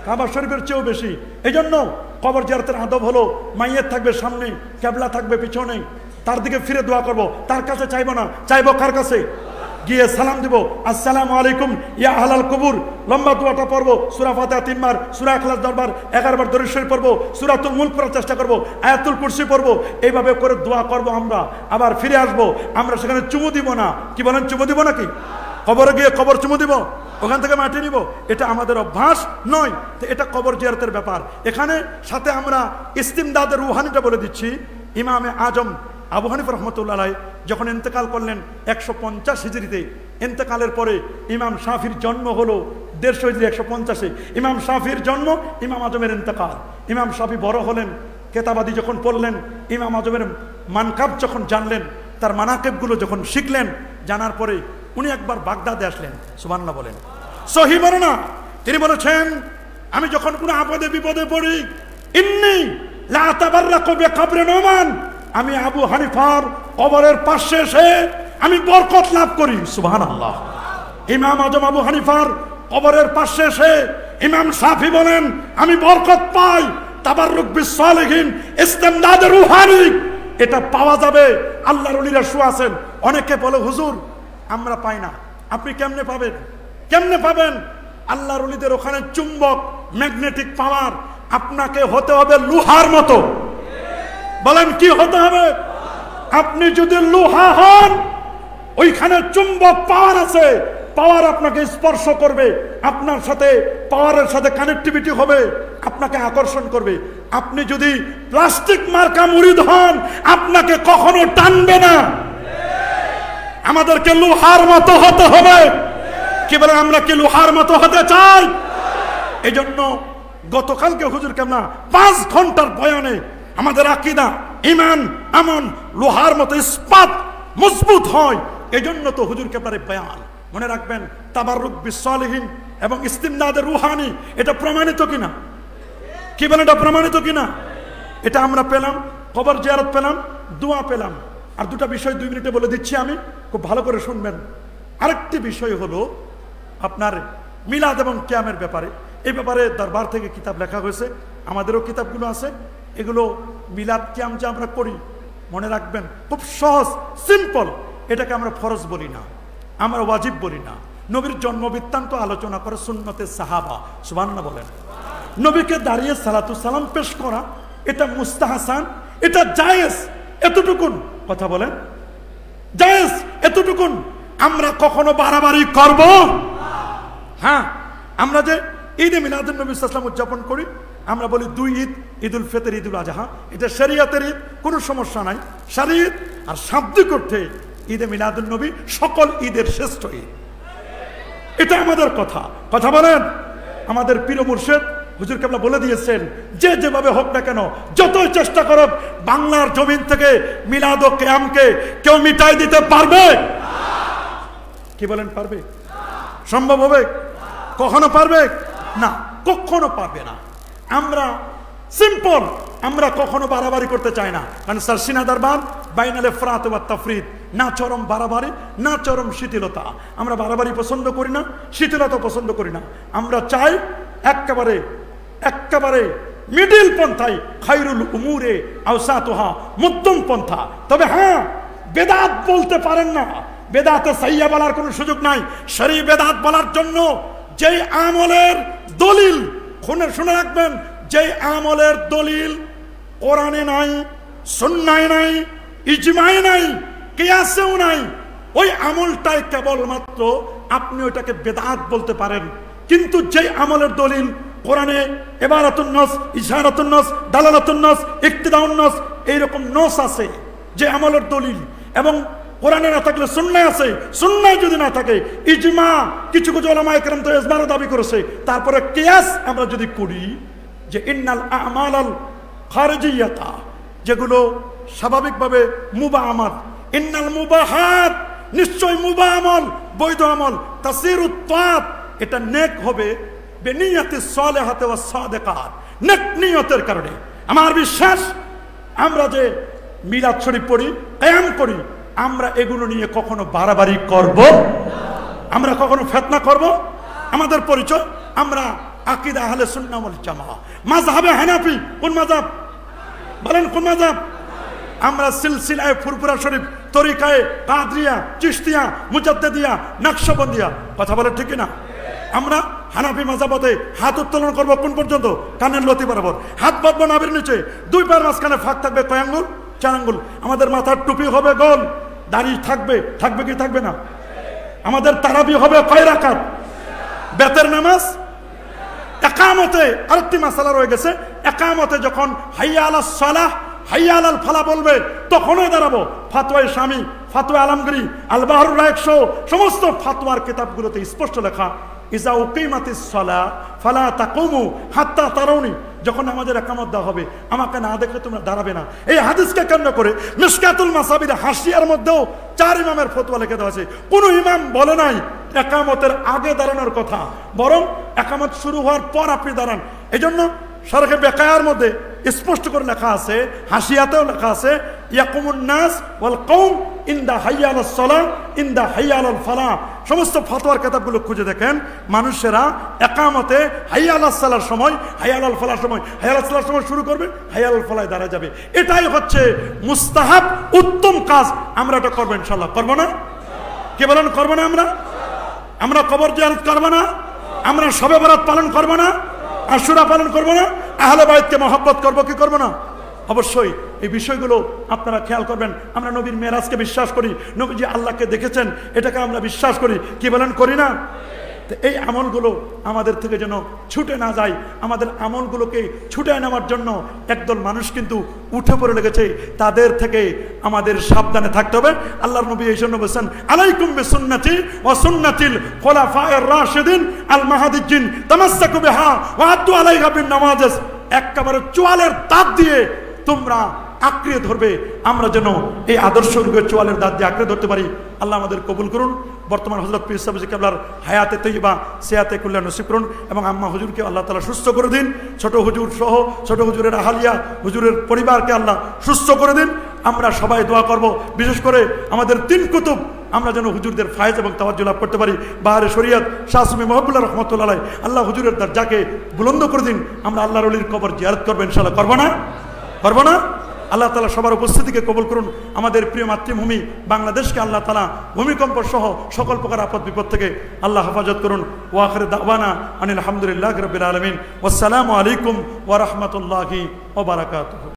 Speaker 1: কাবা শরীফের চেয়েও বেশি। এইজন্য কবর জিয়ারতের আদব হলো মাইয়িত থাকবে সামনে, কিবলা থাকবে পিছনে। তার দিকে ফিরে দোয়া করব, তার কাছে চাইবো না। চাইবো কার কাছে? গিয়ে সালাম দিব, আসসালামু আলাইকুম ইয়া আহলাল কুবুর। লম্বা দোয়াটা পড়বো, সূরা ফাতিহা 3 বার, সূরা ইখলাস 10 বার, 11 বার দরুদ শরীফ পড়বো, সূরাতুল মুলক পড়ার চেষ্টা করব, আয়াতুল কুরসি পড়বো। এইভাবে করে দোয়া করব আমরা। আবার ফিরে আসব, আমরা সেখানে চুমু দিব না। কি বলেন, চুমু দিব নাকি? কবরে গিয়ে কবর চুমু দিব, ওখান থেকে মাটি নিব, এটা আমাদের অভ্যাস নয়। তো এটা কবর জিয়ারতের ব্যাপার। এখানে সাথে আমরা ইস্তিমদাদের রুহানিটা বলে দিচ্ছি। ইমামে আজম আবু হানিফা রহমতুল্লাহ আলাইহি যখন ইন্তেকাল করলেন 150 হিজরিতে, ইন্তেকালের পরে ইমাম শাফির জন্ম হলো 150 হিজরি 150-এ ইমাম শাফির জন্ম, ইমাম আজমের ইন্তেকাল। ইমাম শাফি বড় হলেন, কেতাবাদি যখন পড়লেন, ইমাম আজমের মানকাব যখন জানলেন, তার মানাকেবগুলো যখন শিখলেন, জানার পরে উনি একবার বাগদাদে আসলেন। সুবহানাল্লাহ বলেন। সহিহ বর্ণনা, তিনি বলেছেন, আমি যখন কোনো আপদে বিপদে পড়ি, ইন্নী লা আতাবাররাকু বিকবরি নুমান, আমি আবু হানিফার কবরের পাশে এসে আমি বরকত লাভ করি। সুবহানাল্লাহ। ইমাম আজম আবু হানিফার কবরের পাশে এসে ইমাম শাফি বলেন, আমি বরকত পাই। তাবাররুক বিসসালিহিন, ইস্তেমদাদ রুহানি, এটা পাওয়া যাবে। আল্লাহর ওলিরা শুয়ে আছেন। অনেকে বলে, হুজুর আমরা পাই না। আপনি কেমনে পাবেন? কেমনে পাবেন? আল্লাহর ওলিদের ওখানে চুম্বক, ম্যাগনেটিক পাওয়ার। আপনাকে হতে হবে লোহার মতো। বলেন কি হতে হবে? আপনি যদি লোহা হন, ওইখানে চুম্বক পাওয়ার আছে, পাওয়ার আপনাকে স্পর্শ করবে, আপনার সাথে পাওয়ারের সাথে কানেক্টিভিটি হবে, আপনাকে আকর্ষণ করবে। আপনি যদি প্লাস্টিক মার্কা মুরিদ হন, আপনাকে কখনো টানবে না। আমাদেরকে লোহার মতো হতে হবে। কি বলেন? আমরা কি লোহার মতো হতে চাই? এই জন্য গতকালকে হুজুর কেমনা 5 ঘন্টার বয়ানে আমাদের আকীদা, ঈমান, আমল লোহার মতো ইস্পাত মজবুত হয়। এই জন্য তো হুজুর কেমনার বয়ান মনে রাখবেন। তাবাররুক বিসসালিহিন এবং ইস্তিমদাদ রুহানি, এটা প্রমাণিত কিনা? কি বলেন, এটা প্রমাণিত কিনা? এটা আমরা পেলাম, কবর জিয়ারত পেলাম, দোয়া পেলাম। আর দুটা বিষয় 2 মিনিটে বলে দিচ্ছি, আমি খুব ভালো করে শুনবেন। আরেকটি বিষয় হলো আপনার মিলাদ এবং কিয়ামের ব্যাপারে। এই ব্যাপারে দরবার থেকে কিতাব লেখা হয়েছে, আমাদেরও কিতাবগুলো আছে। এগুলো মিলাদ কিয়াম যে আমরা করি, মনে রাখবেন খুব সহজ, সিম্পল। এটাকে আমরা ফরজ বলি না, আমরা ওয়াজিব বলি না। নবীর জন্ম বৃত্তান্ত আলোচনা করে সুন্নতে সাহাবা। সুবহানাল্লাহ বলেন। নবীকে দাঁড়িয়ে সালাতু সালাম পেশ করা, এটা মুস্তাহাসান, এটা জায়েজ। এতটুকুন কথা বলেন, জায়েজ এতটুকুন। আমরা কখনো বাড়াবাড়ি করব? হ্যাঁ, আমরা যে ঈদে মিলাদুন নবী সাল্লাল্লাহু আলাইহি ওয়াসাল্লাম উদযাপন করি, আমরা বলি 2 ঈদ, ঈদুল ফিতর, ঈদুল আজহা। এটা শরীয়তের ঈদ, কোনো সমস্যা নাই। শরীয়ত আর শাব্দিক অর্থে ঈদে মিলাদুন নবী সকল ঈদের শ্রেষ্ঠ ঈদ। এটা আমাদের কথা। কথা বলেন। আমাদের পীর মুর্শিদ হুজুর কেবলা বলে দিয়েছেন, যে যেভাবে হোক না কেন, যতই চেষ্টা করো, বাংলার জমিন থেকে মিলাদ ও কিয়ামকে কেউ মিটাই দিতে পারবে? কি বলেন, পারবে? সম্ভব হবে? কখনো পারবে না, কখনো পারবে না। আমরা সিম্পল, আমরা কখনো বাড়াবাড়ি করতে চাই না। কারণ সারসিনা দরবার বাইনাল ইফরাত ওয়াত তাফরিদ, না চরম বাড়াবাড়ি, না চরম শিথিলতা। আমরা বাড়াবাড়ি পছন্দ করি না, শিথিলতা পছন্দ করি না। আমরা চাই একেবারে মিডিল পন্থায়, খায়রুল উমুরে আওসাতুহা, মধ্যম পন্থা। তবে হ্যাঁ, বেদাত বলতে পারেন না, বেদাতে সাইয়্যা বলার কোনো সুযোগ নাই। শরঈ বেদাত বলার জন্য যেই আমলের দলিল, শুনে রাখবেন, যেই আমলের দলিল কোরআনে নাই, সুন্নায় নাই, ইজমায় নাই, কিয়াসেও নাই, ওই আমলটাই কেবলমাত্র আপনি ওইটাকে বেদাত বলতে পারেন। কিন্তু যেই আমলের দলিল কোরআনে ইবারাতুন নাস, ইশারাতুন নাস, দালালাতুন নাস, ইক্তিদাউন নাস, এইরকম নস আছে, যে আমলের দলিল, এবং কোরআনে না থাকলে সুন্নায় আছে, সুন্নায় যদি না থাকে ইজমা, কিছু কিছু উলামায়ে কেরাম তো ইজমার দাবি করেছে। তারপরে কিয়াস আমরা যদি করি, যে ইন্নাল আমালাল খারিজিয়াতা, যেগুলো স্বাভাবিকভাবে মুবাহ আমল, ইন্নাল মুবাহাত, নিশ্চয় মুবাহ আমল, বৈধ আমল, তাসিরুত তাআত, এটা নেক হবে বেনিয়াতিস সালিহাত ওয়াস সাদিকাত, নেক নিয়তের কারণে। আমার বিশ্বাস, আমরা যে মিলাদ শরীফ পড়ি, কিয়াম করি, আমরা এগুলো নিয়ে কখনো বাড়াবাড়ি করব? আমরা কখনো ফিতনা করব? আমাদের পরিচয়, আমরা আকীদা আহলে সুন্নাহ ওয়াল জামাআহ, মাযহাবে হানাফি। কোন মাযহাব? বলেন কোন মাযহাব? আমরা সিলসিলায়ে ফুরফুরা শরীফ, তরিকায়ে কাদরিয়া, চিশতিয়া, মুজাদ্দিদিয়া, নকশবন্দিয়া। কথা বলে ঠিক না? আমরা হানাফি মাযহাবতে হাত উত্তোলন করব কোন পর্যন্ত? কানের লতি বরাবর। হাত বাঁধবো নাভির নিচে, 2 পায়ের মাঝখানে ফাঁক থাকবে কয় আঙ্গুল? 4 আঙ্গুল। আমাদের মাথার টুপি হবে গোল, দাড়ি থাকবে কি থাকবে না? আমাদের তারাবি হবে কয় রাকাত? বেতের নামাজ। একামতে আরেকটি মাসালা রয়ে গেছে, একামতে যখন হাইয়া আলাস সালাহ, হাইয়া আলাল ফালাহ বলবে, তখনই দাঁড়াবো। ফাতওয়ায়ে শামী, ফাতওয়া আলমগীরি, আল বাহরুল রায়ক সহ সমস্ত ফাতওয়ার কিতাবগুলোতে স্পষ্ট লেখা, ইজা উকিমাতিস সালাহ ফালা তাকুমু হাত্তা তারাউনি, যখন আমাদের একামত দেওয়া হবে আমাকে না দেখলে তোমরা দাঁড়াবে না। এই হাদিসকে কেন্দ্র করে মিশকাতুল মাসাবির হাসিয়ার মধ্যেও 4 ইমামের ফতোয়া লিখে দেওয়া আছে। কোনো ইমাম বলে নাই একামতের আগে দাঁড়ানোর কথা, বরং একামত শুরু হওয়ার পর আপনি দাঁড়ান। এই জন্য শরহে বেকায়ার মধ্যে স্পষ্ট করে লেখা আছে, হাসিয়াতেও লেখা আছে, ইয়াকুমুন নাস ওয়াল কওম ইনদা হাইয়া আলাস সালাহ ইনদা হাইয়া আলাল ফালাহ। সমস্ত ফতোয়ার কিতাবগুলো খুঁজে দেখেন, মানুষেরা একামতে হাইয়া আলাস সালাহর সময়, হাইয়া আলাল ফালাহর সময়, হাইয়া আলাস সালাহর সময় শুরু করবে, হাইয়া আলাল ফালাহে দাঁড়া যাবে। এটাই হচ্ছে মুস্তাহাব উত্তম কাজ। আমরা এটা করবো ইনশাআল্লাহ, করবো না? কে বলেন করবো না? আমরা কবর জিয়ারত করবো না? আমরা শবে বরাত পালন করবো না? আশুরা পালন করবো না? আহলে বাইতকে মহব্বত করবো কি করবো না? অবশ্যই এই বিষয়গুলো আপনারা খেয়াল করবেন। আমরা নবীর মেরাজকে বিশ্বাস করি, নবীজি আল্লাহকে দেখেছেন, এটাকে আমরা বিশ্বাস করি, কি বলেন করি না? তো এই আমলগুলো আমাদের থেকে যেন ছুটে না যায়। আমাদের আমলগুলোকে ছুটে নেওয়ার জন্য একদল মানুষ কিন্তু উঠে পড়ে লেগেছে, তাদের থেকে আমাদের সাবধানে থাকতে হবে। আল্লাহর নবী এই জন্য বলেছেন, আলাইকুম বিসুন্নতি ওয়া সুন্নাতিল খুলাফায়ে রাশিদিন আল মাহদিয়্যিন তামাসসাকু বিহা ওয়া আদ্দু আলাইহা বিন নাওয়াজিজ। একেবারে চোয়ালের দাঁত দিয়ে তোমরা আঁকড়ে ধরবে। আমরা যেন এই আদর্শগুলোকে চোয়ালের দাঁত দিয়ে আঁকড়ে ধরতে পারি। আল্লাহ আমাদের কবুল করুন। বর্তমান হযরত পীর সাহেব কেবলার হায়াতে তৈয়বা সেয়াতে কল্যাণ নসিব করুন এবং আম্মা হুজুরকে আল্লাহ তাআলা সুস্থ করে দিন। ছোট হুজুর সহ ছোট হুজুরের আহালিয়া হুজুরের পরিবারকে আল্লাহ সুস্থ করে দিন। আমরা সবাই দোয়া করব, বিশেষ করে আমাদের 3 কুতুব আমরা যেন হুজুরদের ফায়েজ এবং তাওয়াজ্জুহ লাভ করতে পারি। বাহারে শরীয়ত শাহ সুফি মহবুল্লাহ রহমতুল্লাহ আলাইহি, আল্লাহ হুজুরের দরজাকে বুলন্দ করে দিন। আমরা আল্লাহর ওলির কবর জিয়ারত করবো ইনশাআল্লাহ, করবো না? করবো না? আল্লাহ তাআলা সবার উপস্থিতিকে কবুল করুন। আমাদের প্রিয় মাতৃভূমি বাংলাদেশকে আল্লাহ তাআলা ভূমিকম্প সহ সকল প্রকার আপদ বিপদ থেকে আল্লাহ হেফাজত করুন। ওয়া আখিরু দাওয়ানা আনিল হামদুলিল্লাহি রাব্বিল আলামিন। ওয়াসসালামু আলাইকুম ওয়া রাহমাতুল্লাহি ওয়া বারাকাতুহু।